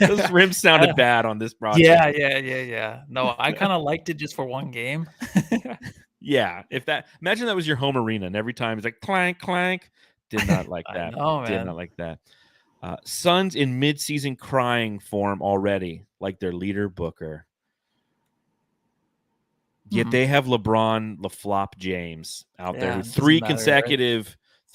Those rims sounded bad on this broadcast. Yeah. No, I kind of liked it just for one game. Yeah, imagine that was your home arena, and every time it's like clank, clank. Did not like that. know, Did man. not like that. Suns in mid-season crying form already, like their leader Booker. Yet they have LeBron, LaFlop James out there Yeah, with it three doesn't matter,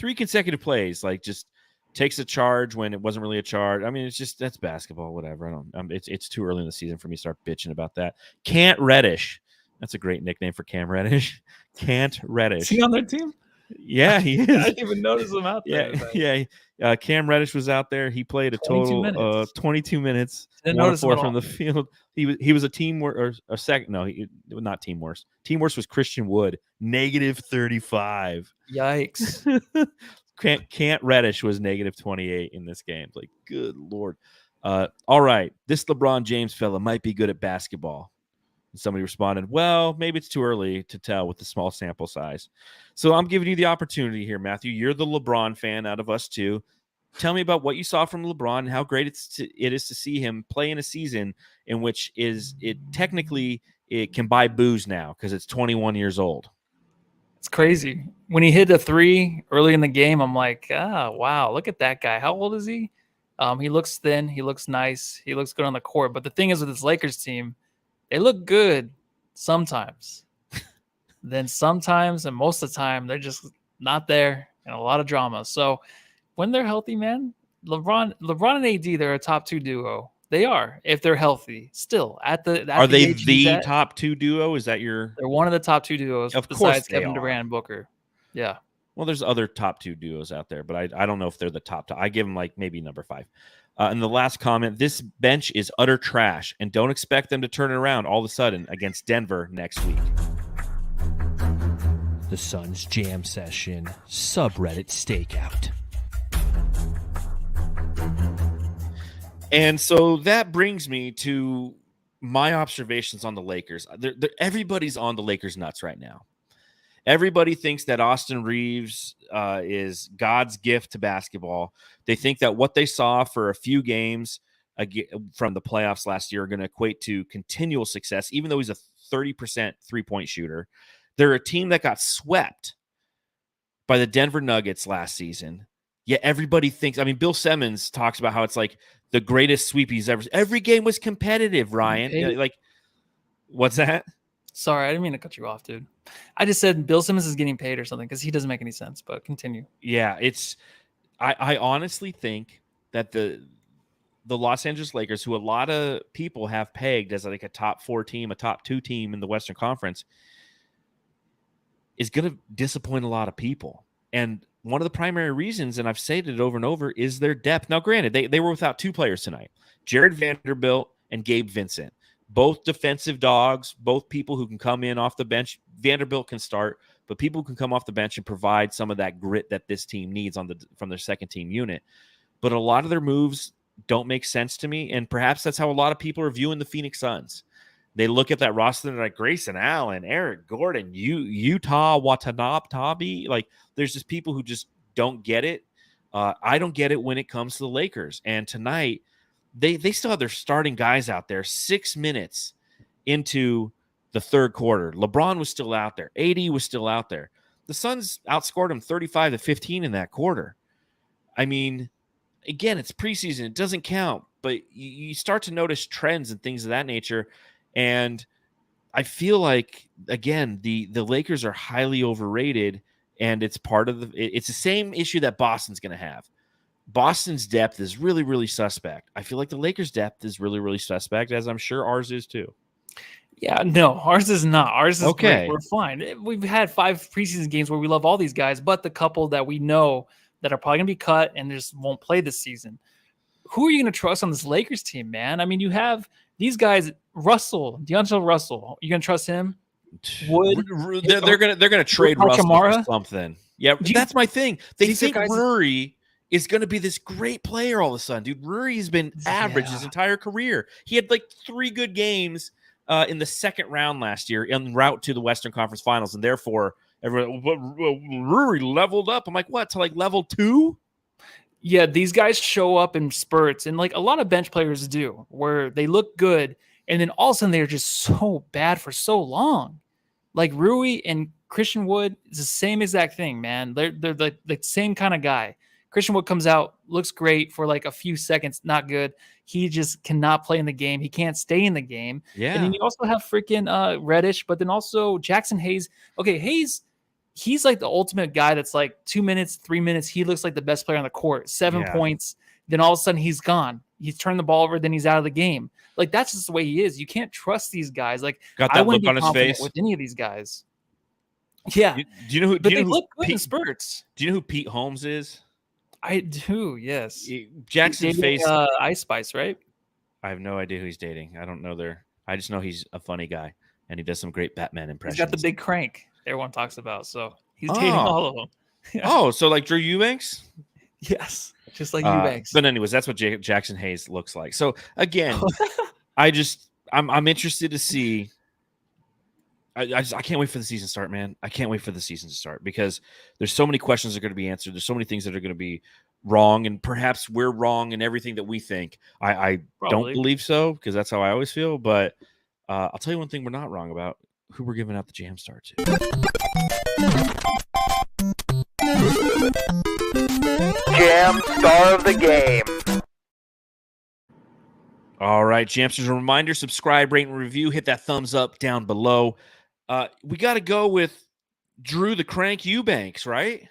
right? consecutive plays, like just takes a charge when it wasn't really a charge. I mean, that's basketball, whatever. I don't. It's too early in the season for me to start bitching about that. Can't Reddish. That's a great nickname for Cam Reddish. Can't Reddish. Is he on their team? Yeah, he is. I didn't even notice him out there. Yeah. Cam Reddish was out there. He played a 22 total minutes. 22 minutes. Didn't 1 of notice him 4 at from all. the field. He was a team or a second. No, not team worst. Team worst was Christian Wood, -35. Yikes. Can't Reddish was -28 in this game. Like, good Lord. All right. This LeBron James fella might be good at basketball. And somebody responded, well, maybe it's too early to tell with the small sample size. So I'm giving you the opportunity here, Matthew. You're the LeBron fan out of us two. Tell me about what you saw from LeBron and how great it is to see him play in a season in which it can buy booze now because it's 21 years old. It's crazy. When he hit a 3 early in the game, I'm like, wow, look at that guy. How old is he? He looks thin. He looks nice. He looks good on the court. But the thing is with this Lakers team, they look good sometimes. Then sometimes, and most of the time, they're just not there and a lot of drama. So when they're healthy, man, LeBron and AD, they're a top 2 duo. They are, if they're healthy. Still, are they the top 2 duo? Is that your? They're one of the top 2 duos. Of course, besides they Kevin are. Durant and Booker. Yeah. Well, there's other top 2 duos out there, but I don't know if they're the top. I give them like maybe number 5. And the last comment: this bench is utter trash, and don't expect them to turn it around all of a sudden against Denver next week. The Suns Jam Session subreddit stakeout. And so that brings me to my observations on the Lakers. Everybody's on the Lakers nuts right now. Everybody thinks that Austin Reeves is God's gift to basketball. They think that what they saw for a few games from the playoffs last year are going to equate to continual success, even though he's a 30% three-point shooter. They're a team that got swept by the Denver Nuggets last season. Yet everybody thinks, I mean, Bill Simmons talks about how it's like the greatest sweep he's ever. Every game was competitive, Ryan. Like, what's that? Sorry, I didn't mean to cut you off, dude. I just said Bill Simmons is getting paid or something because he doesn't make any sense, but continue. Yeah, I honestly think that the Los Angeles Lakers, who a lot of people have pegged as like a top 4 team, a top 2 team in the Western Conference, is going to disappoint a lot of people. And one of the primary reasons, and I've said it over and over, is their depth. Now, granted, they were without 2 players tonight, Jared Vanderbilt and Gabe Vincent. Both defensive dogs, both people who can come in off the bench. Vanderbilt can start, but people who can come off the bench and provide some of that grit that this team needs from their second team unit. But a lot of their moves don't make sense to me, and perhaps that's how a lot of people are viewing the Phoenix Suns. They look at that roster and they're like Grayson Allen, Eric Gordon, Utah Watanabe. Like, there's just people who just don't get it. I don't get it when it comes to the Lakers. And tonight, they still have their starting guys out there 6 minutes into the third quarter. LeBron was still out there. AD was still out there. The Suns outscored them 35-15 in that quarter. I mean, again, it's preseason. It doesn't count. But you start to notice trends and things of that nature. And I feel like, again, the Lakers are highly overrated, and it's it's the same issue that Boston's going to have. Boston's depth is really, really suspect. I feel like the Lakers' depth is really, really suspect, as I'm sure ours is too. Yeah, no, ours is not. Ours is Okay. great. We're fine. We've had 5 preseason games where we love all these guys, but the couple that we know that are probably going to be cut and just won't play this season. Who are you going to trust on this Lakers team, man? I mean, you have these guys, D'Angelo Russell. You going to trust him? Wood? They're gonna trade Russell for something. Yeah, that's my thing. They think Rory is going to be this great player all of a sudden, dude. Rory's been average his entire career. He had like 3 good games in the second round last year en route to the Western Conference Finals, and therefore everyone, Rory leveled up. I'm like, what, to like level 2? Yeah, these guys show up in spurts, and like a lot of bench players do, where they look good, and then all of a sudden they're just so bad for so long. Like Rui and Christian Wood is the same exact thing, man. They're the same kind of guy. Christian Wood comes out, looks great for like a few seconds, not good. He just cannot play in the game. He can't stay in the game. Yeah. And then you also have freaking Reddish, but then also Jackson Hayes. Okay, Hayes, he's like the ultimate guy that's like 2 minutes, 3 minutes. He looks like the best player on the court. 7 points. Then all of a sudden he's gone. He's turned the ball over. Then he's out of the game. Like that's just the way he is. You can't trust these guys. Like got that look on his face with any of these guys. Yeah. Do you know who? But they look good in spurts. Do you know who Pete Holmes is? I do. Yes. Jackson's face. Ice Spice, right? I have no idea who he's dating. I don't know I just know he's a funny guy and he does some great Batman impressions. He's got the big crank everyone talks about. So he's dating all of them. Yeah. Oh, so like Drew Eubanks? Yes. Just like Eubanks. But anyways, that's what Jackson Hayes looks like. So again, I'm interested to see. I can't wait for the season to start, man. I can't wait for the season to start because there's so many questions that are going to be answered. There's so many things that are going to be wrong, and perhaps we're wrong in everything that we think. I don't believe so because that's how I always feel. But I'll tell you one thing we're not wrong about: who we're giving out the Jam Star to. Jam Star of the game. All right, Jamsters, a reminder, subscribe, rate, and review. Hit that thumbs up down below. We got to go with Drew the Crank Eubanks, right?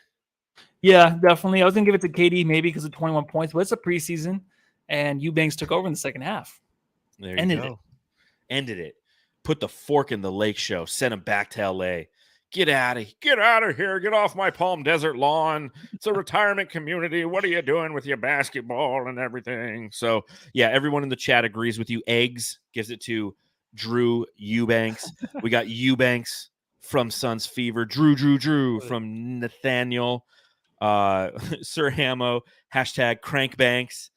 Yeah, definitely. I was going to give it to KD maybe because of 21 points, but it's a preseason, and Eubanks took over in the second half. There you go. Ended it. Put the fork in the lake show. Sent him back to L.A. Get out of here. Get off my Palm Desert lawn. It's a retirement community. What are you doing with your basketball and everything? So, yeah, everyone in the chat agrees with you. Eggs gives it to Drew Eubanks. We got Eubanks from Suns Fever. Drew from Nathaniel. Sir Hamo, hashtag Crankbanks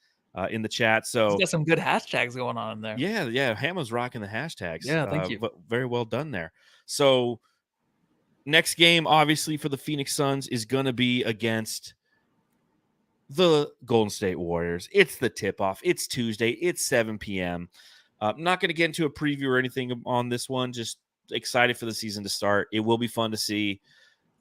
in the chat. So he's got some good hashtags going on in there. Yeah. Hamo's rocking the hashtags. Yeah, thank you. But very well done there. So next game, obviously, for the Phoenix Suns is going to be against the Golden State Warriors. It's the tip-off. It's Tuesday. It's 7 p.m. I'm not going to get into a preview or anything on this one. Just excited for the season to start. It will be fun to see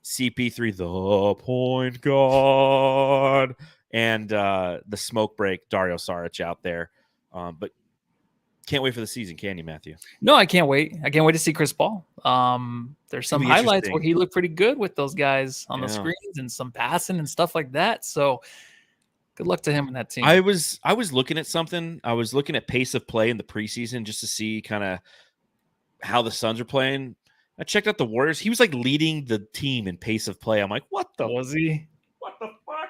CP3, the point guard, and the smoke break, Dario Saric out there. But can't wait for the season, can you, Matthew? No, I can't wait. I can't wait to see Chris Paul. There's some highlights where he looked pretty good with those guys on the screens and some passing and stuff like that. So good luck to him and that team. I was looking at something. I was looking at pace of play in the preseason just to see kind of how the Suns are playing. I checked out the Warriors. He was like leading the team in pace of play. I'm like, what the was he? What the fuck?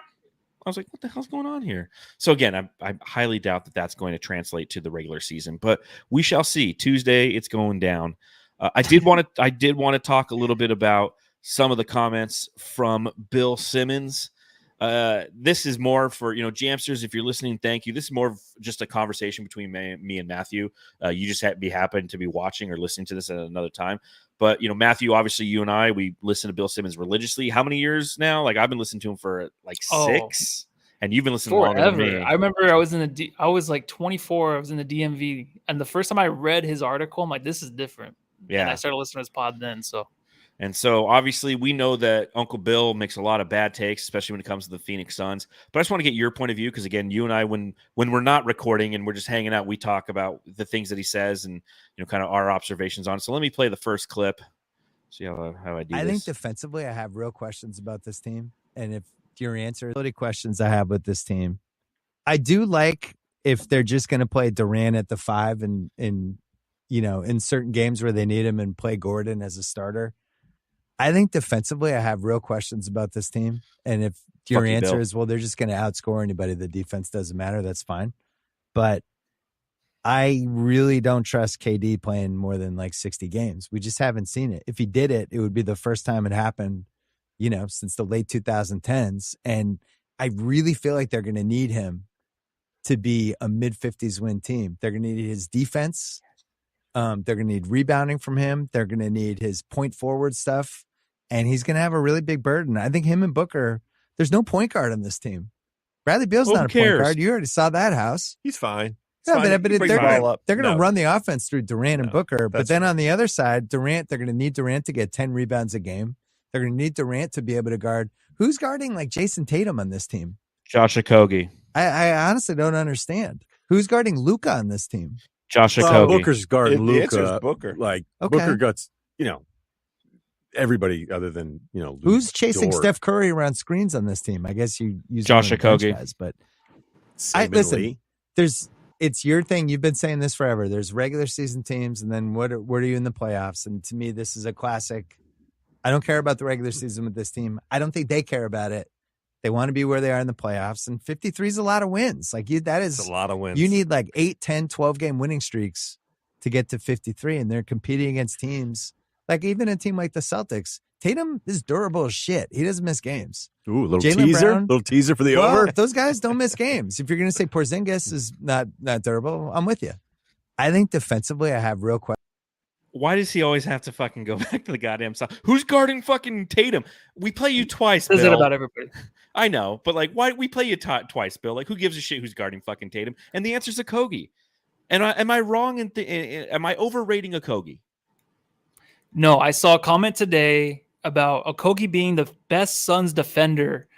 I was like, what the hell's going on here? So again, I highly doubt that that's going to translate to the regular season, but we shall see. Tuesday, it's going down. I did want to talk a little bit about some of the comments from Bill Simmons. This is more for, Jamsters, if you're listening, thank you. This is more of just a conversation between me and Matthew. You just happen to be watching or listening to this at another time. But, Matthew, obviously you and I, we listen to Bill Simmons religiously. How many years now? Like I've been listening to him for like 6, and you've been listening longer than me. I remember I was like 24. I was in the DMV, and the first time I read his article, I'm like, this is different. Yeah. And I started listening to his pod then. And so obviously we know that Uncle Bill makes a lot of bad takes, especially when it comes to the Phoenix Suns. But I just want to get your point of view because, again, you and I, when we're not recording and we're just hanging out, we talk about the things that he says and, kind of our observations on it. So let me play the first clip. See how I do this. I think defensively I have real questions about this team. And if your answer is questions I have with this team, I do like if they're just going to play Durant at the 5 and in certain games where they need him and play Gordon as a starter. I think defensively, I have real questions about this team. And if your answer is, well, they're just going to outscore anybody, the defense doesn't matter, that's fine. But I really don't trust KD playing more than like 60 games. We just haven't seen it. If he did it, it would be the first time it happened, since the late 2010s. And I really feel like they're going to need him to be a mid-50s win team. They're going to need his defense. They're going to need rebounding from him. They're going to need his point forward stuff. And he's going to have a really big burden. I think him and Booker, there's no point guard on this team. Bradley Beal's not a point guard. You already saw that house. He's fine. But they're going to run the offense through Durant and Booker. But then on the other side, Durant, they're going to need Durant to get 10 rebounds a game. They're going to need Durant to be able to guard. Who's guarding like Jason Tatum on this team? Josh Okogie. I honestly don't understand. Who's guarding Luka on this team? Josh Okogie. Booker's guarding Luka. Booker. Booker guts, everybody other than, who's chasing Dort. Steph Curry around screens on this team? I guess you use Josh Okogie. Guys, but listen, it's your thing. You've been saying this forever. There's regular season teams, and then what are you in the playoffs? And to me, this is a classic. I don't care about the regular season with this team. I don't think they care about it. They want to be where they are in the playoffs, and 53 is a lot of wins. That is a lot of wins. You need like 8, 10, 12 game winning streaks to get to 53, and they're competing against teams like even a team like the Celtics. Tatum is durable as shit. He doesn't miss games. Ooh, Jaylen little teaser for the Brown, over. Those guys don't miss games. If you're going to say Porzingis is not durable, I'm with you. I think defensively, I have real questions. Why does he always have to fucking go back to the goddamn side? Who's guarding fucking Tatum? We play you twice, Bill. Says it about everybody. I know, but why we play you twice, Bill? Who gives a shit who's guarding fucking Tatum? And the answer is Okogie. And am I wrong? Am I overrating Okogie? No, I saw a comment today about Okogie being the best Suns defender.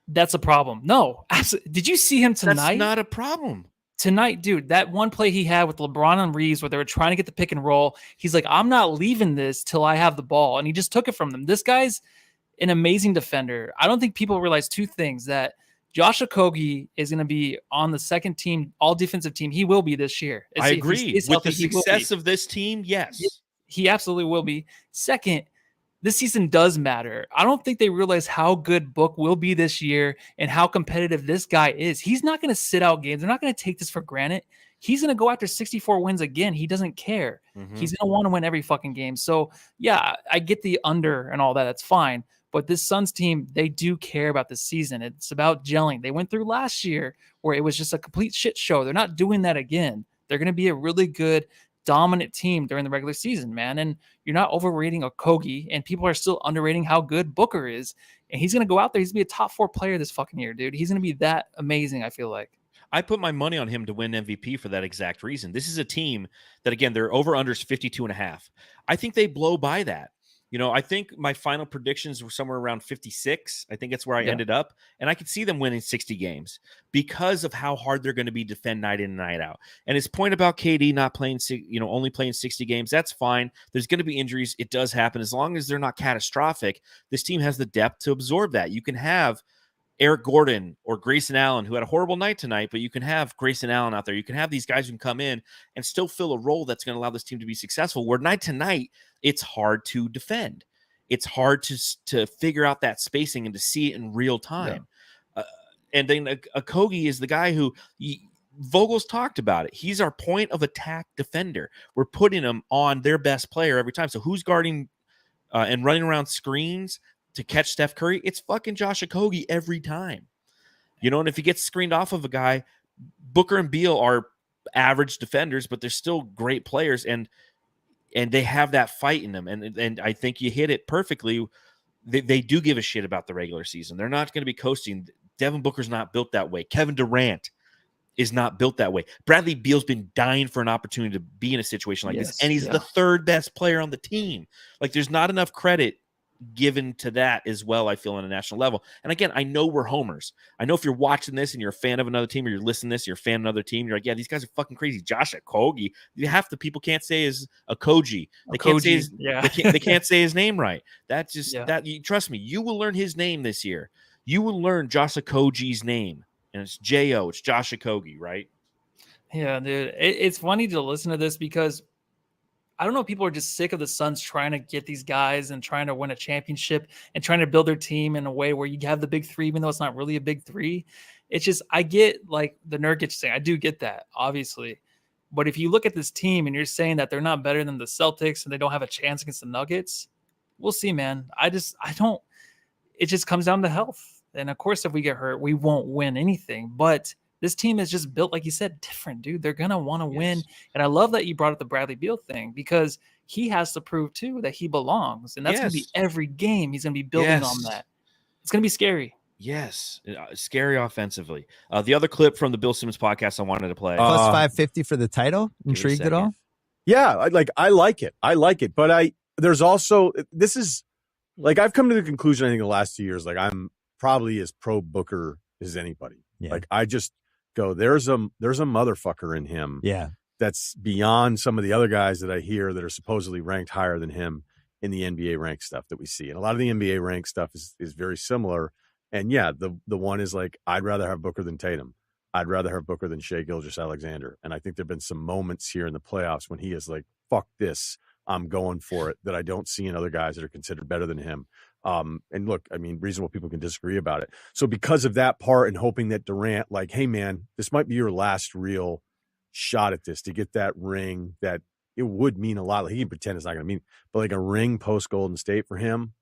That's a problem. No, did you see him tonight? That's not a problem. Tonight, dude, that one play he had with LeBron and Reeves where they were trying to get the pick and roll, he's like, I'm not leaving this till I have the ball. And he just took it from them. This guy's an amazing defender. I don't think people realize two things, that Josh Okogie is going to be on the second team, all defensive team. He will be this year. I agree. With the success of this team, yes. He absolutely will be. Second, this season does matter. I don't think they realize how good Book will be this year and how competitive this guy is. He's not going to sit out games. They're not going to take this for granted. He's going to go after 64 wins again. He doesn't care. Mm-hmm. He's going to want to win every fucking game. So, yeah, I get the under and all that. That's fine. But this Suns team, they do care about this season. It's about gelling. They went through last year where it was just a complete shit show. They're not doing that again. They're going to be a really good, dominant team during the regular season, man. And you're not overrating Okogie, and people are still underrating how good Booker is. And he's going to go out there. He's going to be a top 4 player this fucking year, dude. He's going to be that amazing, I feel like. I put my money on him to win MVP for that exact reason. This is a team that, again, their over-unders 52.5. I think they blow by that. I think my final predictions were somewhere around 56. I think that's where I ended up. And I could see them winning 60 games because of how hard they're going to be to defend night in and night out. And his point about KD not playing, only playing 60 games, that's fine. There's going to be injuries. It does happen. As long as they're not catastrophic, this team has the depth to absorb that. You can have Eric Gordon or Grayson Allen, who had a horrible night tonight, but you can have Grayson Allen out there. You can have these guys who can come in and still fill a role that's going to allow this team to be successful, where night to night, it's hard to defend. It's hard to figure out that spacing and to see it in real time. Yeah. And then Okogie is the guy who Vogel's talked about it. He's our point of attack defender. We're putting him on their best player every time. So who's guarding and running around screens to catch Steph Curry? It's fucking Josh Okogie every time. And if he gets screened off of a guy, Booker and Beal are average defenders, but they're still great players, and they have that fight in them. And I think you hit it perfectly. They do give a shit about the regular season. They're not going to be coasting. Devin Booker's not built that way. Kevin Durant is not built that way. Bradley Beal's been dying for an opportunity to be in a situation like this, and he's the third best player on the team. There's not enough credit given to that as well, I feel, on a national level. And again, I know we're homers. I know if you're watching this and you're a fan of another team, or you're listening to this, you're a fan of another team, you're like, yeah, these guys are fucking crazy. Josh Okogie. Half the people can't say his Okogie. They can't say his, they can't say his name right. That's just trust me, you will learn his name this year. You will learn Josh Okogie's name. And it's J-O. It's Josh Okogie, right? Yeah, dude. It's funny to listen to this because I don't know if people are just sick of the Suns trying to get these guys and trying to win a championship and trying to build their team in a way where you have the big three, even though it's not really a big three. It's just, I get like the Nurkic thing. I do get that, obviously. But if you look at this team and you're saying that they're not better than the Celtics and they don't have a chance against the Nuggets, we'll see, man. I don't, it just comes down to health. And of course, if we get hurt, we won't win anything. But this team is just built, like you said, different, dude. They're going to want to win. And I love that you brought up the Bradley Beal thing because he has to prove, too, that he belongs. And that's going to be every game. He's going to be building on that. It's going to be scary. Yes. Scary offensively. The other clip from the Bill Simmons podcast I wanted to play. Plus 550 for the title. Intrigued at all? Yeah. I like it. But there's also, this is like, I've come to the conclusion, I think the last 2 years, like I'm probably as pro Booker as anybody. Yeah. Like I just go, there's a motherfucker in him. Yeah. That's beyond some of the other guys that I hear that are supposedly ranked higher than him in the NBA rank stuff that we see. And a lot of the NBA rank stuff is very similar. And yeah, the one is like, I'd rather have Booker than Tatum. I'd rather have Booker than Shai Gilgeous-Alexander. And I think there've been some moments here in the playoffs when he is like, fuck this, I'm going for it, that I don't see in other guys that are considered better than him. And look, I mean, reasonable people can disagree about it. So because of that part and hoping that Durant, like, hey man, this might be your last real shot at this to get that ring, that it would mean a lot. Like he can pretend it's not going to mean, but like a ring post Golden State for him,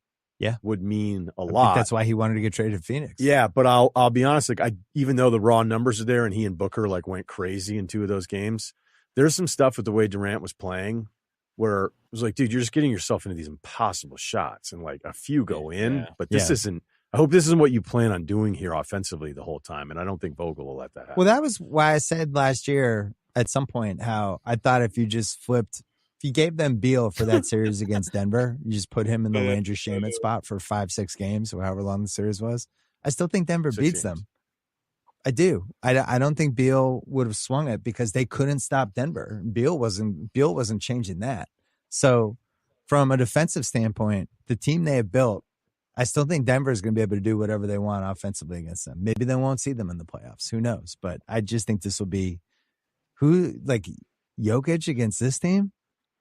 would mean a lot. That's why he wanted to get traded to Phoenix. Yeah, but I'll be honest, like even though the raw numbers are there and he and Booker like went crazy in 2 of those games, there's some stuff with the way Durant was playing where it was like, dude, you're just getting yourself into these impossible shots and like a few go in, but this isn't. I hope this isn't what you plan on doing here offensively the whole time, and I don't think Vogel will let that happen. Well, that was why I said last year at some point how I thought if you just flipped. If you gave them Beal for that series against Denver, you just put him in the Landry Shamet spot for 5-6 games or however long the series was, I still think Denver beats them. I do. I don't think Beal would have swung it because they couldn't stop Denver. Beal wasn't changing that. So from a defensive standpoint, the team they have built, I still think Denver is going to be able to do whatever they want offensively against them. Maybe they won't see them in the playoffs. Who knows? But I just think this will be Jokic against this team.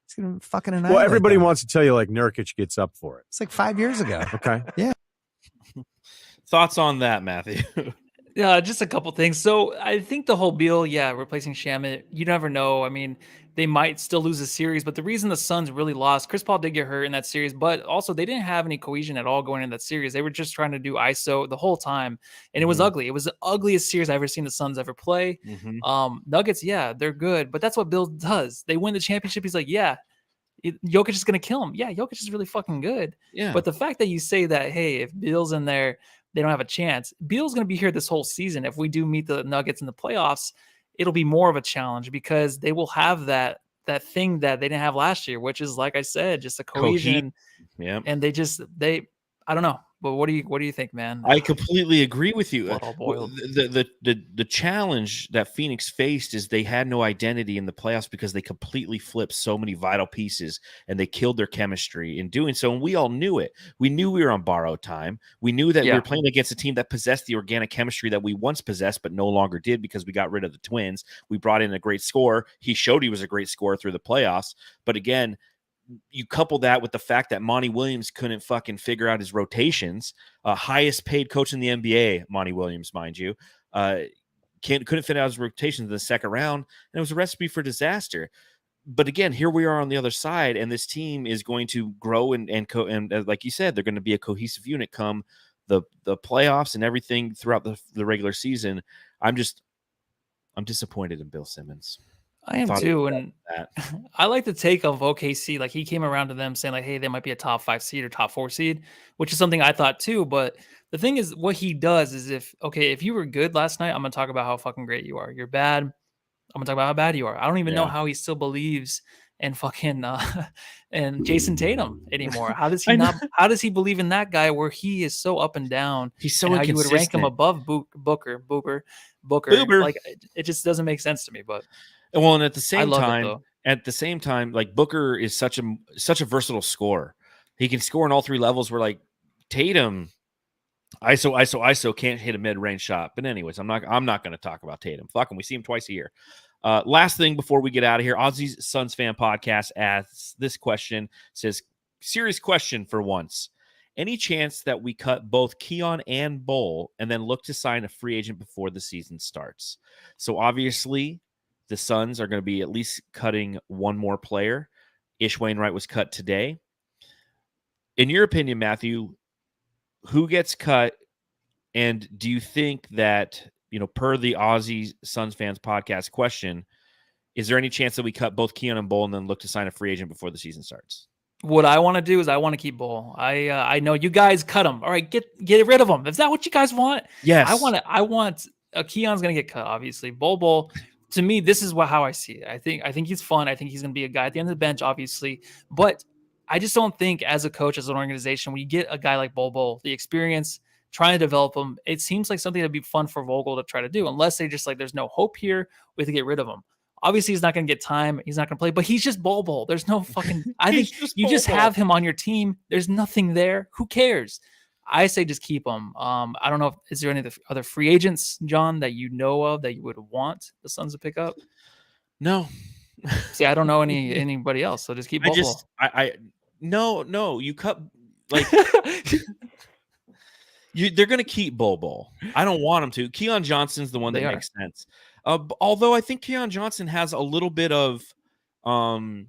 It's going to fucking annihilate. Well, everybody them. wants to tell you like Nurkic gets up for it. It's like 5 years ago. Okay. Yeah. Thoughts on that, Matthew? Yeah, just a couple things. So I think the whole Beal, replacing Shamet, you never know. I mean, they might still lose a series, but the reason the Suns really lost, Chris Paul did get hurt in that series, but also they didn't have any cohesion at all going into that series. They were just trying to do ISO the whole time, and it was ugly. It was the ugliest series I've ever seen the Suns ever play. Nuggets, they're good, but that's what Bill does. They win the championship. He's like, Jokic is going to kill him. Yeah, Jokic is really fucking good. Yeah. But the fact that you say that, hey, if Beal's in there, they don't have a chance. Beal's going to be here this whole season. If we do meet the Nuggets in the playoffs, it'll be more of a challenge because they will have that thing that they didn't have last year, which is, like I said, just a cohesion. Yeah. And I don't know. But what do you think, man? I completely agree with you. The challenge that Phoenix faced is they had no identity in the playoffs because they completely flipped so many vital pieces and they killed their chemistry in doing so. And we all knew it. We knew we were on borrowed time. We knew that we were playing against a team that possessed the organic chemistry that we once possessed, but no longer did because we got rid of the twins. We brought in a great scorer. He showed he was a great scorer through the playoffs. But again, you couple that with the fact that Monty Williams couldn't fucking figure out his rotations. Highest paid coach in the NBA, Monty Williams, mind you, couldn't fit out his rotations in the second round, and it was a recipe for disaster. But again, here we are on the other side, and this team is going to grow and like you said, they're going to be a cohesive unit come the playoffs and everything throughout the regular season. I'm disappointed in Bill Simmons. I am too, and I like the take of OKC. Like he came around to them saying like, "Hey, they might be a top 5 seed or top 4 seed," which is something I thought too. But the thing is, what he does is if you were good last night, I'm gonna talk about how fucking great you are. You're bad, I'm gonna talk about how bad you are. I don't even know how he still believes in fucking and Jason Tatum anymore. How does he not? How does he believe in that guy where he is so up and down? He's so and how inconsistent. you would rank him above Booker. Like it just doesn't make sense to me. But well, and at the same time, like Booker is such a versatile scorer. He can score in all 3 levels. Where like Tatum, ISO can't hit a mid-range shot. But anyways, I'm not going to talk about Tatum. Fuck him. We see him twice a year. Last thing before we get out of here, Aussie's Suns Fan Podcast asks this question, says, serious question for once. Any chance that we cut both Keon and Bol and then look to sign a free agent before the season starts? So obviously the Suns are going to be at least cutting one more player. Wainright was cut today. In your opinion, Matthew, who gets cut? And do you think that, per the Aussie Suns Fans Podcast question, is there any chance that we cut both Keon and Bol and then look to sign a free agent before the season starts? What I want to do is I want to keep Bol. I know you guys cut him. All right, get rid of him. Is that what you guys want? Yes. I want Keon's going to get cut, obviously. Bol, to me, this is how I see it. I think he's fun. I think he's going to be a guy at the end of the bench, obviously. But I just don't think as a coach, as an organization, when you get a guy like Bol, the experience, trying to develop him, it seems like something that'd be fun for Vogel to try to do, unless they just there's no hope here. We have to get rid of him. Obviously, he's not going to get time. He's not going to play, but he's just Bol. There's no fucking. I think you just have him on your team. There's nothing there. Who cares? I say just keep him. I don't know. Is there any other free agents, John, that you know of that you would want the Suns to pick up? No. See, I don't know anybody else. So just keep Bol. No. You cut they're going to keep Bol. I don't want them to. Keon Johnson's the one that makes sense. Although I think Keon Johnson has a little bit of some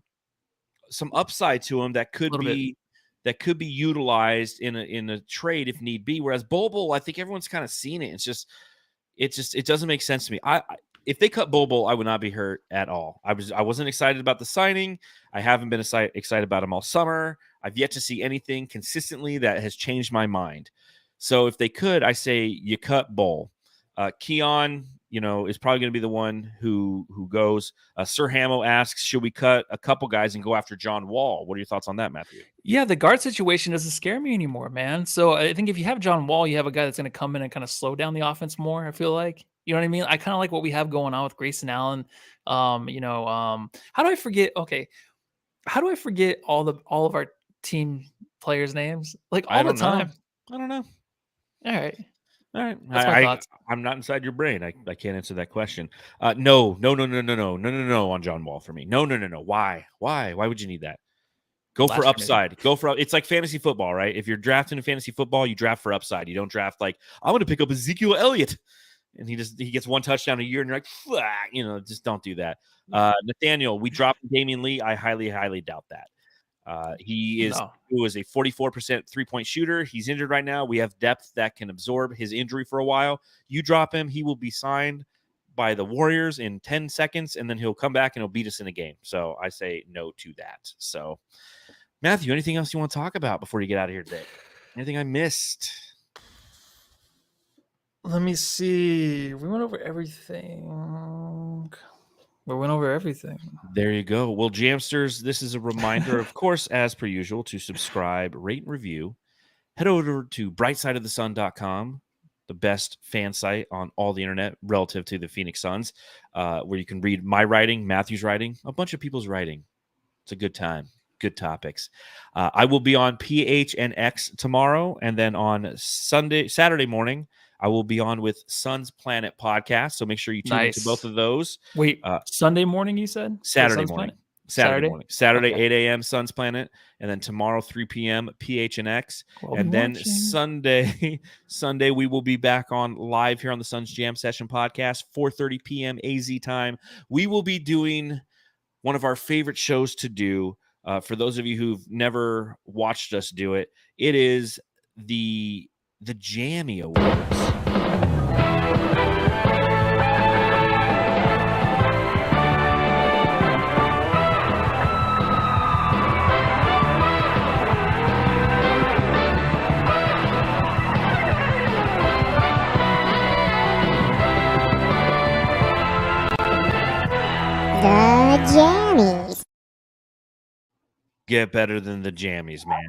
upside to him that could be utilized in a trade if need be. Whereas Bol, I think everyone's kind of seen it. It doesn't make sense to me. If they cut Bol, I would not be hurt at all. I wasn't excited about the signing. I haven't been excited about him all summer. I've yet to see anything consistently that has changed my mind. So if they could, I say you cut Bol. Keon, is probably going to be the one who goes. Sir Hamo asks, should we cut a couple guys and go after John Wall? What are your thoughts on that, Matthew? Yeah, the guard situation doesn't scare me anymore, man. So I think if you have John Wall, you have a guy that's going to come in and kind of slow down the offense more, I feel like. You know what I mean? I kind of like what we have going on with Grayson Allen. How do I forget? Okay. How do I forget all of our team players' names? All the time. I don't know. All right. That's my thoughts. I'm not inside your brain. I can't answer that question. No on John Wall for me. No. Why? Why would you need that? Go for upside. It's like fantasy football, right? If you're drafting in fantasy football, you draft for upside. You don't draft I'm going to pick up Ezekiel Elliott, and he gets one touchdown a year, and you're like, just don't do that. Nathaniel, we dropped Damian Lee. I highly, highly doubt that. He was a 44% 3-point shooter. He's injured right now. We have depth that can absorb his injury for a while. You drop him, he will be signed by the Warriors in 10 seconds, and then he'll come back and he'll beat us in a game. So I say no to that. So, Matthew, anything else you want to talk about before you get out of here today? Anything I missed? Let me see. We went over everything. There you go. Well, Jamsters, this is a reminder, of course, as per usual, to subscribe, rate, and review. Head over to brightsideofthesun.com, the best fan site on all the internet relative to the Phoenix Suns, where you can read my writing, Matthew's writing, a bunch of people's writing. It's a good time. Good topics. I will be on PHNX tomorrow, and then on Saturday morning, I will be on with Suns Planet podcast. So make sure you tune into both of those. Wait, Sunday morning, you said? Saturday morning. Saturday, okay. 8 a.m. Suns Planet. And then tomorrow, 3 p.m. PHNX. And then Sunday, we will be back on live here on the Suns Jam Session podcast, 4:30 p.m. AZ time. We will be doing one of our favorite shows to do. For those of you who've never watched us do it, it is the Jammy Awards. The Jammies. Get better than the Jammies, man.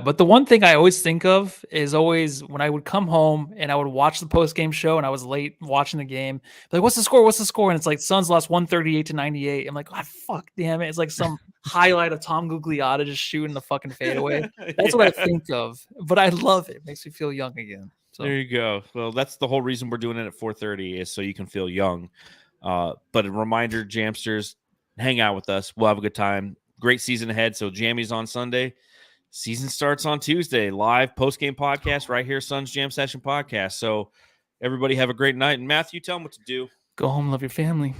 But the one thing I always think of is always when I would come home and I would watch the post-game show and I was late watching the game. Like, what's the score? And it's like Suns lost 138-98. I'm like, oh, fuck, damn it. It's like some highlight of Tom Gugliotta just shooting the fucking fadeaway. That's what I think of. But I love it. It makes me feel young again. So there you go. Well, that's the whole reason we're doing it at 4:30 is so you can feel young. But a reminder, Jamsters, hang out with us. We'll have a good time. Great season ahead. So Jammies on Sunday. Season starts on Tuesday. Live post-game podcast right here, Suns Jam Session podcast. So everybody have a great night. And Matthew, tell them what to do. Go home, love your family.